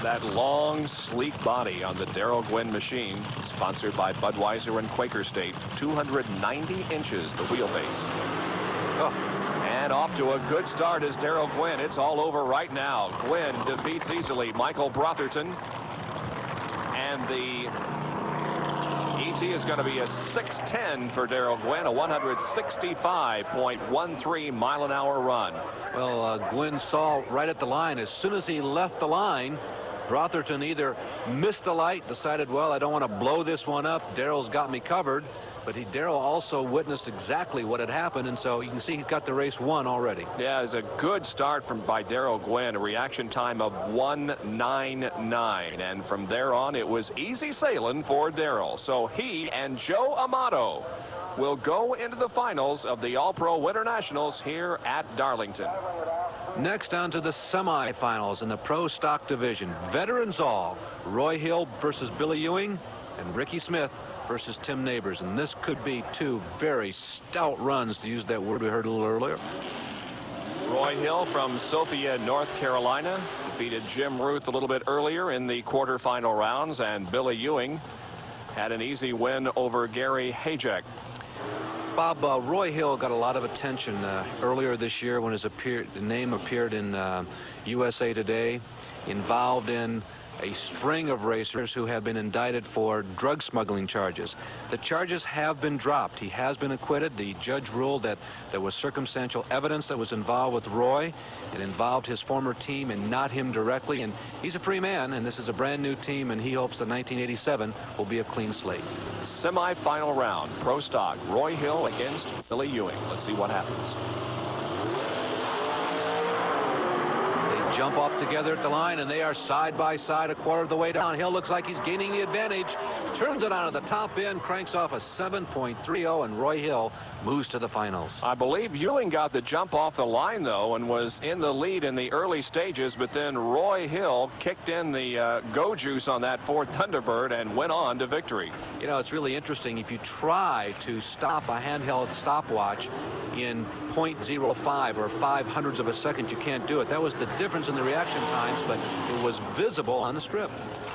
[SPEAKER 1] That long, sleek body on the Daryl Gwynn machine, sponsored by Budweiser and Quaker State, 290 inches, the wheelbase. Oh. And off to a good start is Daryl Gwynn. It's all over right now. Gwynn defeats easily Michael Brotherton. And the ET is going to be a 6:10 for Daryl Gwynn, a 165.13 mile-an-hour run.
[SPEAKER 2] Well, Gwynn saw right at the line. As soon as he left the line, Brotherton either missed the light, decided, well, I don't want to blow this one up. Daryl's got me covered. But Daryl also witnessed exactly what had happened, and so you can see he's got the race won already.
[SPEAKER 1] Yeah, it's a good start by Daryl Gwynn, a reaction time of 1:99. And from there on, it was easy sailing for Daryl. So he and Joe Amato will go into the finals of the All-Pro Winternationals here at Darlington.
[SPEAKER 2] Next, on to the semifinals in the Pro Stock division. Veterans all. Roy Hill versus Billy Ewing and Ricky Smith versus Tim Neighbors. And this could be two very stout runs, to use that word we heard a little earlier.
[SPEAKER 1] Roy Hill from Sophia, North Carolina, defeated Jim Ruth a little bit earlier in the quarterfinal rounds, and Billy Ewing had an easy win over Gary Hajek.
[SPEAKER 2] Bob, Roy Hill got a lot of attention earlier this year when his name appeared in USA Today, involved in a string of racers who have been indicted for drug smuggling charges. The charges have been dropped. He has been acquitted. The judge ruled that there was circumstantial evidence that was involved with Roy. It involved his former team and not him directly. And he's a free man, and this is a brand new team, and he hopes that 1987 will be a clean slate.
[SPEAKER 1] Semi-final round, Pro Stock. Roy Hill against Billy Ewing. Let's see what happens.
[SPEAKER 2] Jump off together at the line, and they are side by side a quarter of the way down. Hill looks like he's gaining the advantage. Turns it onto the top end, cranks off a 7.30, and Roy Hill moves to the finals.
[SPEAKER 1] I believe Ewing got the jump off the line, though, and was in the lead in the early stages, but then Roy Hill kicked in the go juice on that Ford Thunderbird and went on to victory.
[SPEAKER 2] You know, it's really interesting. If you try to stop a handheld stopwatch in 0.05 or 0.05 of a second, you can't do it. That was the difference in the reaction times, but it was visible on the strip.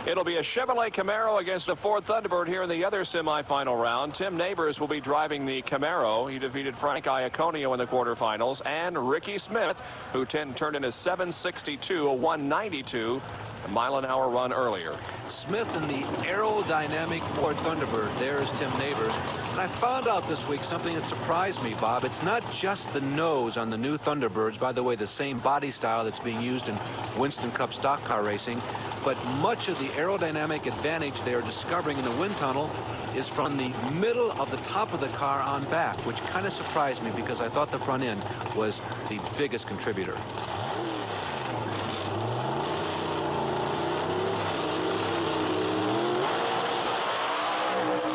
[SPEAKER 1] It'll be a Chevrolet Camaro against a Ford Thunderbird here in the other semifinal round. Tim Neighbors will be driving the Camaro. He defeated Frank Iaconio in the quarterfinals, and Ricky Smith, who turned in a 762, a 192, a mile-an-hour run earlier.
[SPEAKER 2] Smith in the aerodynamic Ford Thunderbird. There's Tim Neighbors. And I found out this week something that surprised me, Bob. It's not just the nose on the new Thunderbirds, by the way, the same body style that's being used in Winston Cup stock car racing, but much of the aerodynamic advantage they are discovering in the wind tunnel is from the middle of the top of the car on back, which kind of surprised me because I thought the front end was the biggest contributor.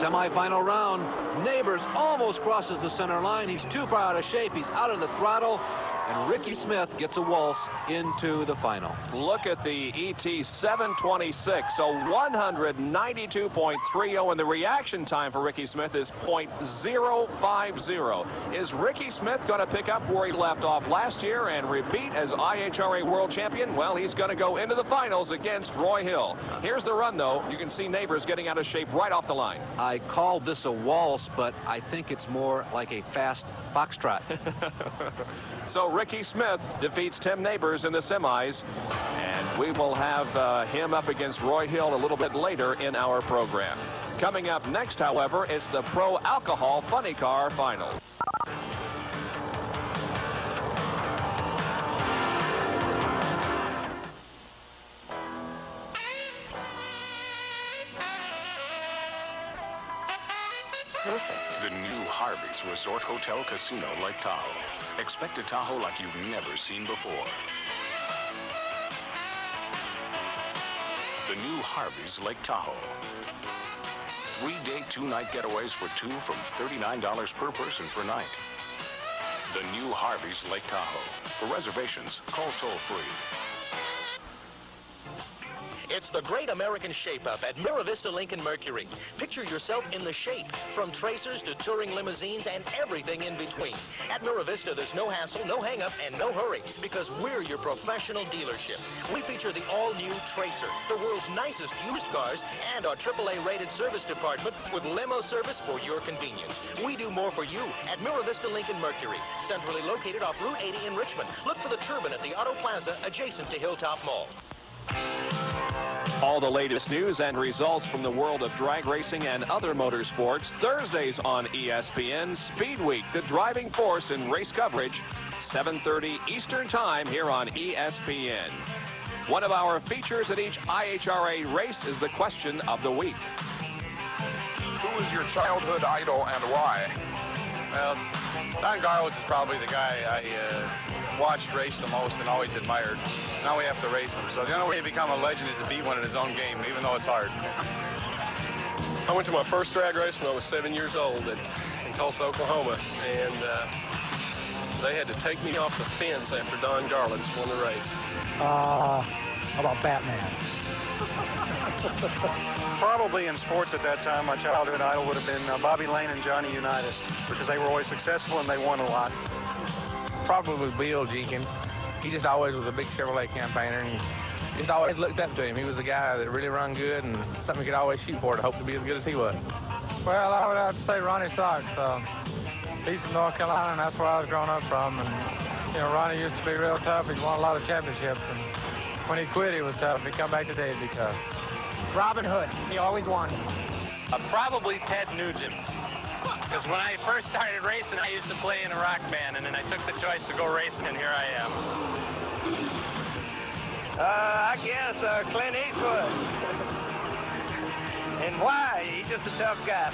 [SPEAKER 2] Semi-final round. Neighbors almost crosses the center line. He's too far out of shape. He's out of the throttle. And Ricky Smith gets a waltz into the final.
[SPEAKER 1] Look at the ET 726, so 192.30, and the reaction time for Ricky Smith is 0.050. Is Ricky Smith going to pick up where he left off last year and repeat as IHRA World Champion? Well, he's going to go into the finals against Roy Hill. Here's the run, though. You can see Neighbors getting out of shape right off the line.
[SPEAKER 2] I called this a waltz, but I think it's more like a fast foxtrot.
[SPEAKER 1] So Ricky Smith defeats Tim Neighbors in the semis, and we will have him up against Roy Hill a little bit later in our program. Coming up next, however, it's the Pro Alcohol Funny Car Final.
[SPEAKER 6] The new Harvey's Resort Hotel Casino Lake Tahoe. Expect a Tahoe like you've never seen before. The new Harvey's Lake Tahoe. 3-day, 2-night getaways for two from $39 per person per night. The new Harvey's Lake Tahoe. For reservations, call toll-free.
[SPEAKER 8] It's the Great American Shape-Up at Mira Vista Lincoln Mercury. Picture yourself in the shape, from tracers to touring limousines and everything in between. At Mira Vista, there's no hassle, no hang-up, and no hurry, because we're your professional dealership. We feature the all-new Tracer, the world's nicest used cars, and our AAA-rated service department with limo service for your convenience. We do more for you at Mira Vista Lincoln Mercury, centrally located off Route 80 in Richmond. Look for the Turbine at the Auto Plaza adjacent to Hilltop Mall.
[SPEAKER 1] All the latest news and results from the world of drag racing and other motorsports, Thursdays on ESPN. Speed Week, the driving force in race coverage, 7:30 Eastern Time here on ESPN. One of our features at each IHRA race is the question of the week.
[SPEAKER 3] Who was your childhood idol and why?
[SPEAKER 10] Well, Don Garlitz is probably the guy I watched race the most and always admired. Now we have to race him. So the only way to become a legend is to beat one in his own game, even though it's hard.
[SPEAKER 9] I went to my first drag race when I was 7 years old in Tulsa, Oklahoma. And They had to take me off the fence after Don Garlits won the race.
[SPEAKER 4] How about Batman?
[SPEAKER 16] Probably in sports at that time, my childhood idol would have been Bobby Lane and Johnny Unitas, because they were always successful and they won a lot.
[SPEAKER 11] Probably Bill Jenkins. He just always was a big Chevrolet campaigner, and you just always looked up to him. He was a guy that really run good and something you could always shoot for to hope to be as good as he was.
[SPEAKER 12] Well, I would have to say Ronnie Sox. He's from North Carolina, and that's where I was growing up from. And, you know, Ronnie used to be real tough. He won a lot of championships. And when he quit, he was tough. He come back today, he'd be tough.
[SPEAKER 4] Robin Hood. He always won.
[SPEAKER 5] Probably Ted Nugent. Because when I first started racing, I used to play in a rock band, and then I took the choice to go racing, and here I am.
[SPEAKER 12] I guess Clint Eastwood. And why? He's just a tough guy.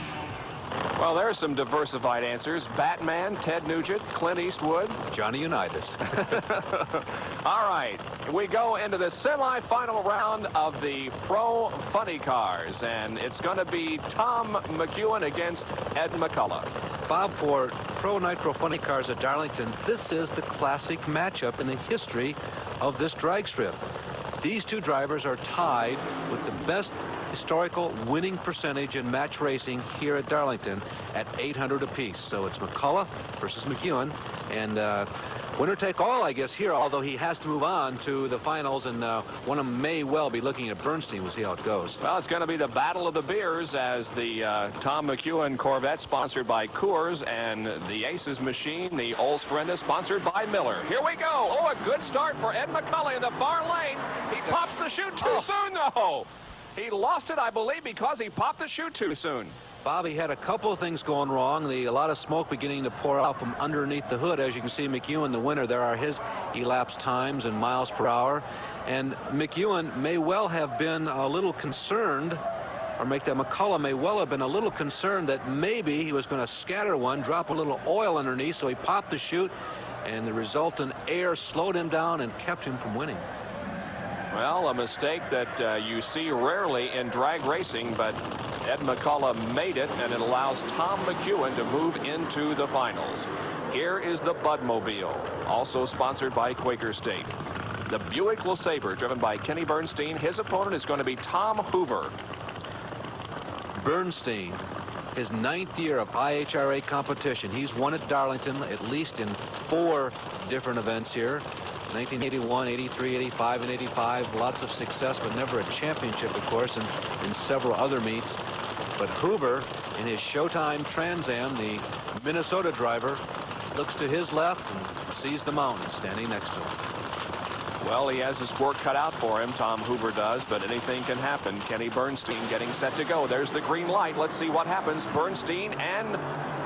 [SPEAKER 1] Well, there's some diversified answers. Batman, Ted Nugent, Clint Eastwood,
[SPEAKER 2] Johnny Unitas.
[SPEAKER 1] All right, we go into the semifinal round of the Pro Funny Cars, and it's going to be Tom McEwen against Ed McCullough.
[SPEAKER 2] Bob, for Pro Nitro Funny Cars at Darlington, this is the classic matchup in the history of this drag strip. These two drivers are tied with the best historical winning percentage in match racing here at Darlington at 800 apiece. So it's McCullough versus McEwen, and winner take all, I guess, here, although he has to move on to the finals, and one of them may well be looking at Bernstein. We'll see how it goes.
[SPEAKER 1] Well, it's going to be the battle of the beers as the Tom McEwen Corvette, sponsored by Coors, and the Aces machine, the Olds Ferenda, sponsored by Miller. Here we go. Oh, a good start for Ed McCullough in the far lane. He pops the chute too soon, though. He lost it, I believe, because he popped the chute too soon.
[SPEAKER 2] Bobby had a couple of things going wrong. A lot of smoke beginning to pour out from underneath the hood. As you can see, McEwen, the winner, there are his elapsed times in miles per hour. And McEwen may well have been a little concerned, or make that McCullough may well have been a little concerned that maybe he was going to scatter one, drop a little oil underneath, so he popped the chute, and the resultant air slowed him down and kept him from winning.
[SPEAKER 1] Well, a mistake that you see rarely in drag racing, but Ed McCullough made it, and it allows Tom McEwen to move into the finals. Here is the Budmobile, also sponsored by Quaker State. The Buick LeSabre, driven by Kenny Bernstein. His opponent is going to be Tom Hoover.
[SPEAKER 2] Bernstein, his 9th year of IHRA competition. He's won at Darlington at least in 4 different events here. 1981, 83, 85, and 85. Lots of success, but never a championship, of course, and in several other meets. But Hoover, in his Showtime Trans Am, the Minnesota driver, looks to his left and sees the mountain standing next to him.
[SPEAKER 1] Well, he has his work cut out for him, Tom Hoover does, but anything can happen. Kenny Bernstein getting set to go. There's the green light. Let's see what happens. Bernstein and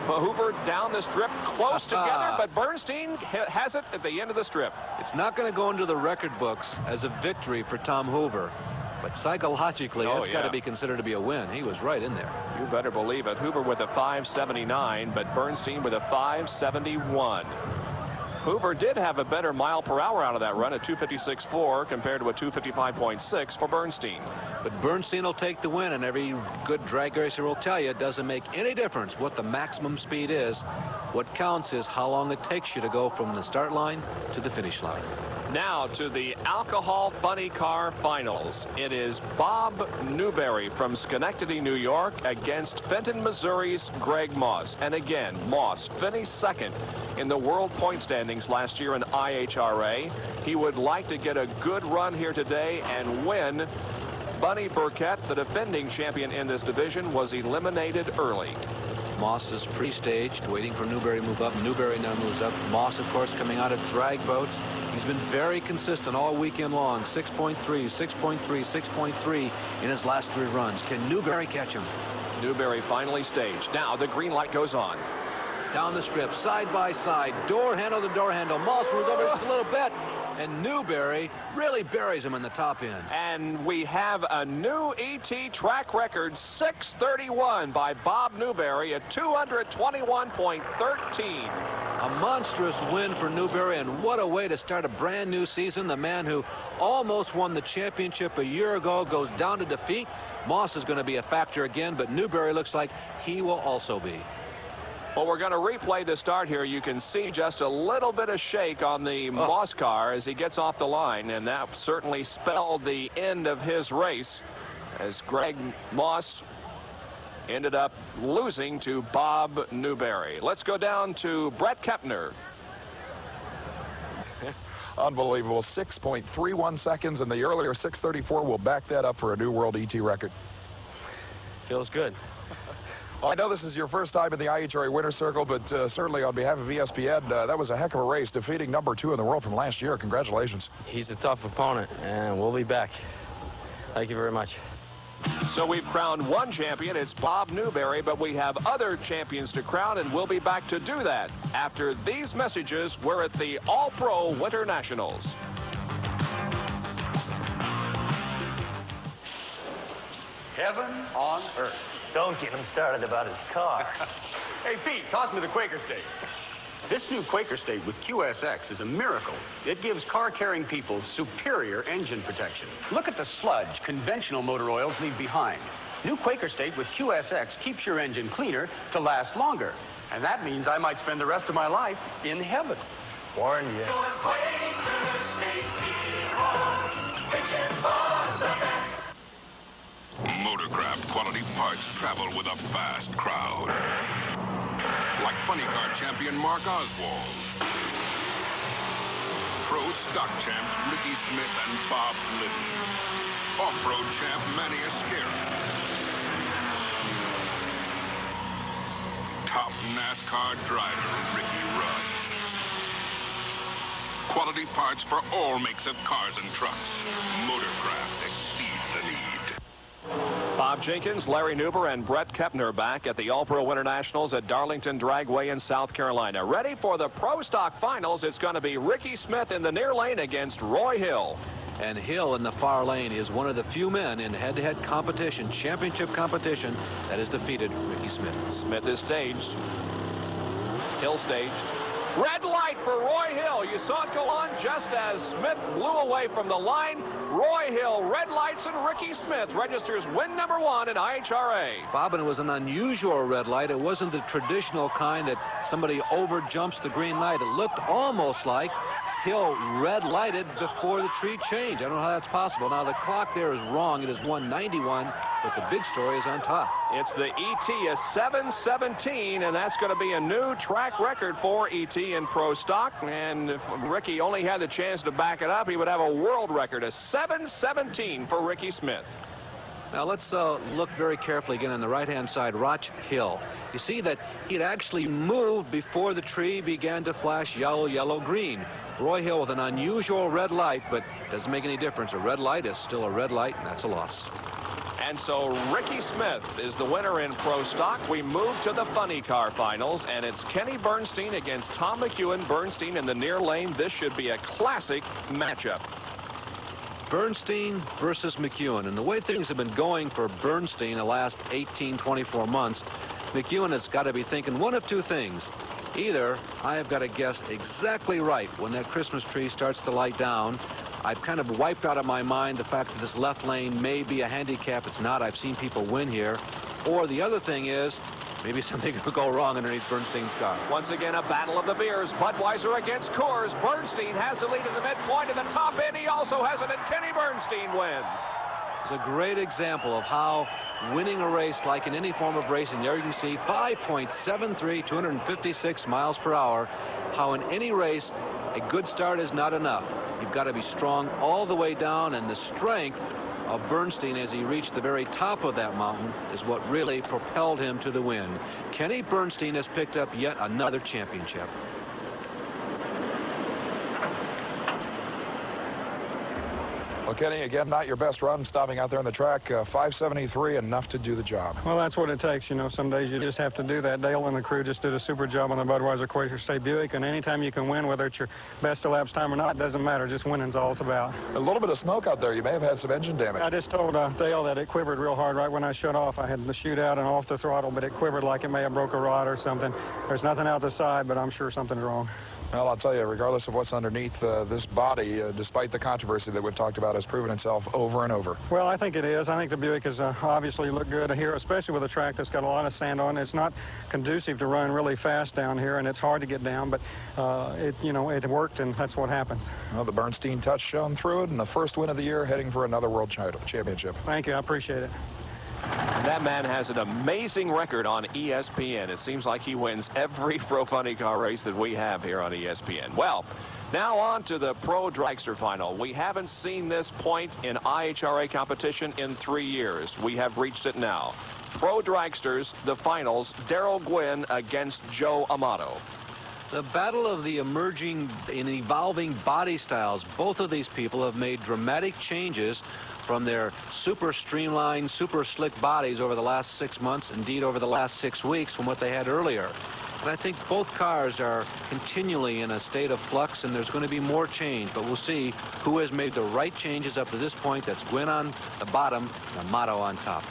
[SPEAKER 1] Hoover down the strip, close together, but Bernstein has it at the end of the strip.
[SPEAKER 2] It's not going to go into the record books as a victory for Tom Hoover, but psychologically, it's got to be considered to be a win. He was right in there.
[SPEAKER 1] You better believe it. Hoover with a 579, but Bernstein with a 571. Hoover did have a better mile per hour out of that run at 256.4 compared to a 255.6 for Bernstein.
[SPEAKER 2] But Bernstein will take the win, and every good drag racer will tell you it doesn't make any difference what the maximum speed is. What counts is how long it takes you to go from the start line to the finish line.
[SPEAKER 1] Now to the Alcohol Funny Car Finals. It is Bob Newberry from Schenectady, New York against Fenton, Missouri's Greg Moss. And again, Moss finished second in the world point standings last year in IHRA. He would like to get a good run here today and win. Bunny Burkett, the defending champion in this division, was eliminated early.
[SPEAKER 2] Moss is pre-staged, waiting for Newberry to move up. Newberry now moves up. Moss, of course, coming out of drag boats. He's been very consistent all weekend long. 6.3, 6.3, 6.3 in his last 3 runs. Can Newberry catch him?
[SPEAKER 1] Newberry finally staged. Now the green light goes on.
[SPEAKER 2] Down the strip, side by side, door handle to door handle. Moss moves over just a little bit, and Newberry really buries him in the top end.
[SPEAKER 1] And we have a new ET track record, 6:31 by Bob Newberry at 221.13.
[SPEAKER 2] A monstrous win for Newberry, and what a way to start a brand new season. The man who almost won the championship a year ago goes down to defeat. Moss is going to be a factor again, but Newberry looks like he will also be.
[SPEAKER 1] Well, we're going to replay the start here. You can see just a little bit of shake on the Moss car as he gets off the line, and that certainly spelled the end of his race as Greg Moss ended up losing to Bob Newberry. Let's go down to Brett Kepner.
[SPEAKER 3] Unbelievable. 6.31 seconds, and the earlier 6:34 will back that up for a new world ET record.
[SPEAKER 13] Feels good.
[SPEAKER 3] Well, I know this is your first time in the IHRA Winner's Circle, but certainly on behalf of ESPN, that was a heck of a race, defeating #2 in the world from last year. Congratulations.
[SPEAKER 13] He's a tough opponent, and we'll be back. Thank you very much.
[SPEAKER 1] So we've crowned one champion. It's Bob Newberry, but we have other champions to crown, and we'll be back to do that. After these messages, we're at the All-Pro Winternationals.
[SPEAKER 14] Heaven on earth.
[SPEAKER 19] Don't get him started about his car.
[SPEAKER 14] Hey, Pete, toss me the Quaker Steak.
[SPEAKER 23] This new Quaker Steak with QSX is a miracle. It gives car-carrying people superior engine protection. Look at the sludge conventional motor oils leave behind. New Quaker Steak with QSX keeps your engine cleaner to last longer. And that means I might spend the rest of my life in heaven.
[SPEAKER 19] Warn you.
[SPEAKER 6] Motorcraft quality parts travel with a fast crowd. Like funny car champion Mark Oswald. Pro Stock champs Ricky Smith and Bob Litton. Off-road champ Manny Esquera. Top NASCAR driver Ricky Rudd. Quality parts for all makes of cars and trucks. Motorcraft exceeds the need.
[SPEAKER 1] Bob Jenkins, Larry Newber, and Brett Kepner back at the All-Pro Winternationals at Darlington Dragway in South Carolina. Ready for the Pro Stock Finals. It's going to be Ricky Smith in the near lane against Roy Hill.
[SPEAKER 2] And Hill in the far lane is one of the few men in head-to-head competition, championship competition, that has defeated Ricky Smith.
[SPEAKER 1] Smith is staged. Hill staged. Red light for Roy Hill. You saw it go on just as Smith blew away from the line. Roy Hill, red lights, and Ricky Smith registers win #1 in IHRA.
[SPEAKER 2] Bob, and it was an unusual red light. It wasn't the traditional kind that somebody over jumps the green light. It looked almost like Hill red lighted before the tree change. I don't know how that's possible. Now, the clock there is wrong. It is 1:91, but the big story is on top.
[SPEAKER 1] It's the ET, a 7:17, and that's going to be a new track record for ET in Pro Stock. And if Ricky only had the chance to back it up, he would have a world record, a 7:17 for Ricky Smith.
[SPEAKER 2] Now let's look very carefully again on the right-hand side. Watch Hill. You see that he'd actually moved before the tree began to flash yellow, yellow, green. Roy Hill with an unusual red light, but doesn't make any difference. A red light is still a red light, and that's a loss.
[SPEAKER 1] And so Ricky Smith is the winner in Pro Stock. We move to the funny car finals, and it's Kenny Bernstein against Tom McEwen. Bernstein in the near lane. This should be a classic matchup.
[SPEAKER 2] Bernstein versus McEwen. And the way things have been going for Bernstein the last 18, 24 months, McEwen has got to be thinking one of two things. Either I have got to guess exactly right when that Christmas tree starts to light down. I've kind of wiped out of my mind the fact that this left lane may be a handicap. It's not. I've seen people win here. Or the other thing is, maybe something could go wrong underneath Bernstein's car.
[SPEAKER 1] Once again, a battle of the beers. Budweiser against Coors. Bernstein has the lead at the midpoint. At the top end, he also has it, and Kenny Bernstein wins.
[SPEAKER 2] It's a great example of how winning a race, like in any form of racing, there you can see 5.73, 256 miles per hour, how in any race, a good start is not enough. You've got to be strong all the way down, and the strength of Bernstein as he reached the very top of that mountain is what really propelled him to the win. Kenny Bernstein has picked up yet another championship.
[SPEAKER 3] Well, Kenny, again, not your best run, stopping out there on the track. 5:73, enough to do the job.
[SPEAKER 16] Well, that's what it takes. You know, some days you just have to do that. Dale and the crew just did a super job on the Budweiser Quaker State Buick, and anytime you can win, whether it's your best elapsed time or not, it doesn't matter. Just winning's all it's about.
[SPEAKER 3] A little bit of smoke out there. You may have had some engine damage.
[SPEAKER 16] I just told Dale that it quivered real hard right when I shut off. I had the shoot out and off the throttle, but it quivered like it may have broke a rod or something. There's nothing out the side, but I'm sure something's wrong.
[SPEAKER 3] Well, I'll tell you, regardless of what's underneath this body, despite the controversy that we've talked about, has proven itself over and over.
[SPEAKER 16] Well, I think it is. I think the Buick has obviously looked good here, especially with a track that's got a lot of sand on it. It's not conducive to run really fast down here, and it's hard to get down, but it worked, and that's what happens.
[SPEAKER 3] Well, the Bernstein touch shone through it, and the first win of the year, heading for another World Championship.
[SPEAKER 16] Thank you. I appreciate it.
[SPEAKER 1] And that man has an amazing record on ESPN. It seems like he wins every Pro Funny Car race that we have here on ESPN. Well, now on to the Pro Dragster Final. We haven't seen this point in IHRA competition in 3 years. We have reached it now. Pro Dragsters, the finals, Darrell Gwynn against Joe Amato.
[SPEAKER 2] The battle of the emerging and evolving body styles. Both of these people have made dramatic changes from their super streamlined, super slick bodies over the last 6 months, indeed over the last 6 weeks from what they had earlier. And I think both cars are continually in a state of flux, and there's going to be more change, but we'll see who has made the right changes up to this point. That's Gwynn on the bottom and Amato on top.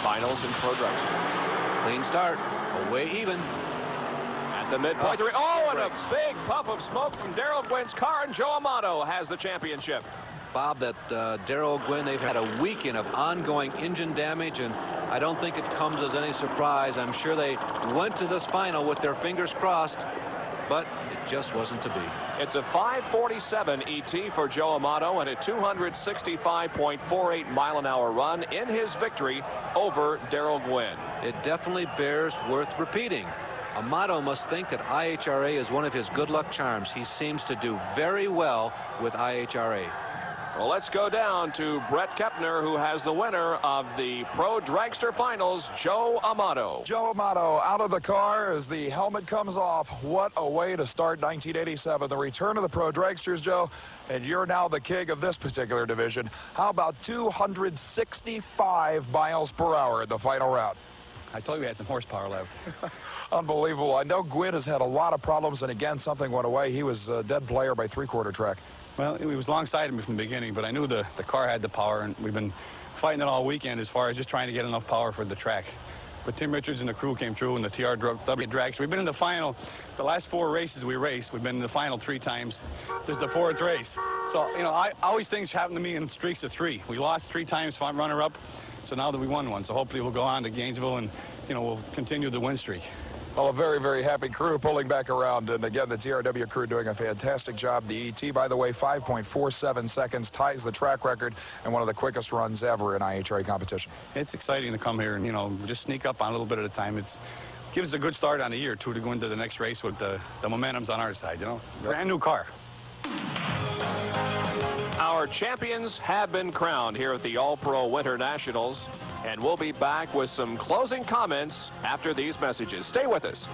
[SPEAKER 1] Finals in Pro Dragster.
[SPEAKER 2] Clean start, away even.
[SPEAKER 1] The midpoint. Oh, and a big puff of smoke from Darrell Gwynn's car, and Joe Amato has the championship.
[SPEAKER 2] Bob, that Darrell Gwynn, they've had a weekend of ongoing engine damage, and I don't think it comes as any surprise. I'm sure they went to this final with their fingers crossed, but it just wasn't to be.
[SPEAKER 1] It's a 547 ET for Joe Amato and a 265.48 mile-an-hour run in his victory over Darrell Gwynn.
[SPEAKER 2] It definitely bears worth repeating. Amato must think that IHRA is one of his good luck charms. He seems to do very well with IHRA.
[SPEAKER 1] Well, let's go down to Brett Kepner, who has the winner of the Pro Dragster Finals, Joe Amato.
[SPEAKER 3] Joe Amato out of the car as the helmet comes off. What a way to start 1987. The return of the Pro Dragsters, Joe, and you're now the king of this particular division. How about 265 miles per hour in the final round?
[SPEAKER 9] I told you we had some horsepower left.
[SPEAKER 3] Unbelievable. I know Gwynn has had a lot of problems, and again, something went away. He was a dead player by three-quarter track.
[SPEAKER 9] Well, it was alongside me from the beginning, but I knew the car had the power, and we've been fighting it all weekend as far as just trying to get enough power for the track. But Tim Richards and the crew came through, and the TRW Dragster. We've been in the final. The last 4 races we raced, we've been in the final 3 times. This is the 4th race. So, always things happen to me in streaks of 3. We lost 3 times, runner-up. So now that we won one, so hopefully we'll go on to Gainesville and, we'll continue the win streak.
[SPEAKER 3] Well, a very, very happy crew pulling back around. And again, the TRW crew doing a fantastic job. The ET, by the way, 5.47 seconds, ties the track record and one of the quickest runs ever in IHRA competition.
[SPEAKER 9] It's exciting to come here and, just sneak up on a little bit at a time. It gives us a good start on the year, too, to go into the next race with the momentum's on our side, Brand new car.
[SPEAKER 1] Our champions have been crowned here at the All-Pro Winternationals, and we'll be back with some closing comments after these messages. Stay with us.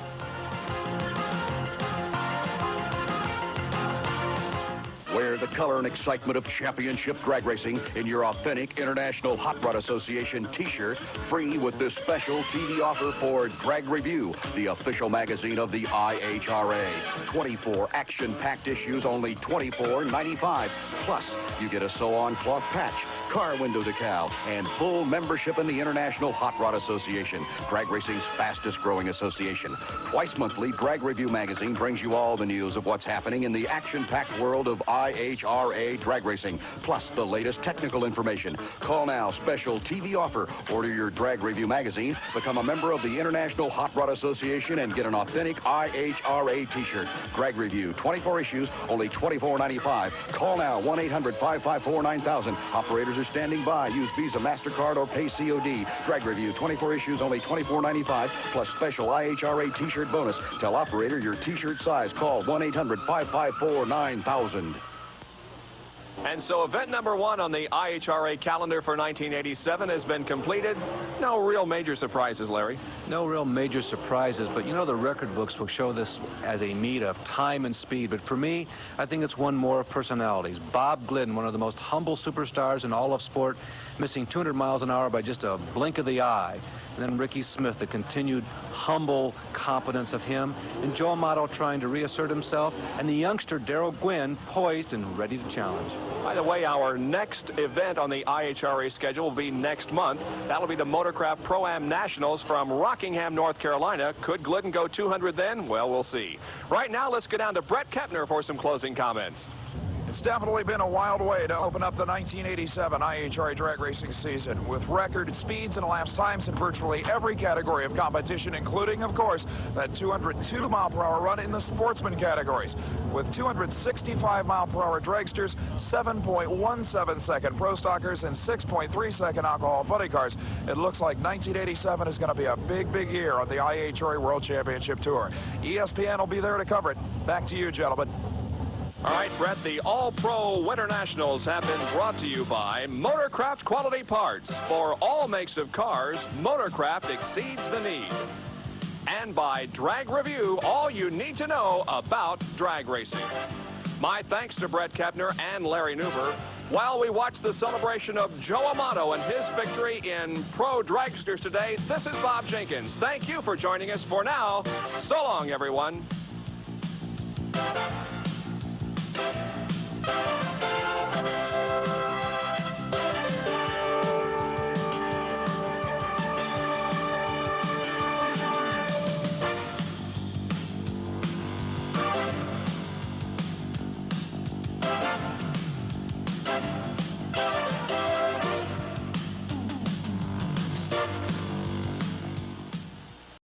[SPEAKER 22] Wear the color and excitement of championship drag racing in your authentic International Hot Rod Association T-shirt, free with this special TV offer for Drag Review, the official magazine of the IHRA. 24 action-packed issues, only $24.95. Plus, you get a sew-on cloth patch, car window decal, and full membership in the International Hot Rod Association, drag racing's fastest-growing association. Twice monthly, Drag Review magazine brings you all the news of what's happening in the action-packed world of IHRA drag racing, plus the latest technical information. Call now, special TV offer. Order your Drag Review magazine, become a member of the International Hot Rod Association, and get an authentic IHRA T-shirt. Drag Review, 24 issues, only $24.95. Call now, 1-800-554-9000. Operators are standing by. Use Visa, MasterCard, or pay COD. Drag Review, 24 issues, only $24.95, plus special IHRA T-shirt bonus. Tell operator your T-shirt size. Call 1-800-554-9000.
[SPEAKER 1] And so event number 1 on the IHRA calendar for 1987 has been completed. No real major surprises, Larry.
[SPEAKER 2] No real major surprises, but the record books will show this as a meet of time and speed. But for me, I think it's one more of personalities. Bob Glidden, one of the most humble superstars in all of sport, missing 200 miles an hour by just a blink of the eye. And then Ricky Smith, the continued humble competence of him. And Joe Amato trying to reassert himself. And the youngster Daryl Gwynn poised and ready to challenge.
[SPEAKER 1] By the way, our next event on the IHRA schedule will be next month. That'll be the Motorcraft Pro-Am Nationals from Rockingham, North Carolina. Could Glidden go 200 then? Well, we'll see. Right now, let's go down to Brett Kepner for some closing comments.
[SPEAKER 3] It's definitely been a wild way to open up the 1987 IHRA drag racing season with record speeds and elapsed times in virtually every category of competition, including, of course, that 202-mile-per-hour run in the Sportsman categories. With 265-mile-per-hour dragsters, 7.17-second Pro Stockers, and 6.3-second alcohol funny cars, it looks like 1987 is going to be a big, big year on the IHRA World Championship Tour. ESPN will be there to cover it. Back to you, gentlemen.
[SPEAKER 1] All right, Brett, the All-Pro Winternationals have been brought to you by Motorcraft Quality Parts. For all makes of cars, Motorcraft exceeds the need. And by Drag Review, all you need to know about drag racing. My thanks to Brett Kepner and Larry Newber. While we watch the celebration of Joe Amato and his victory in Pro Dragsters today, this is Bob Jenkins. Thank you for joining us. For now, so long, everyone.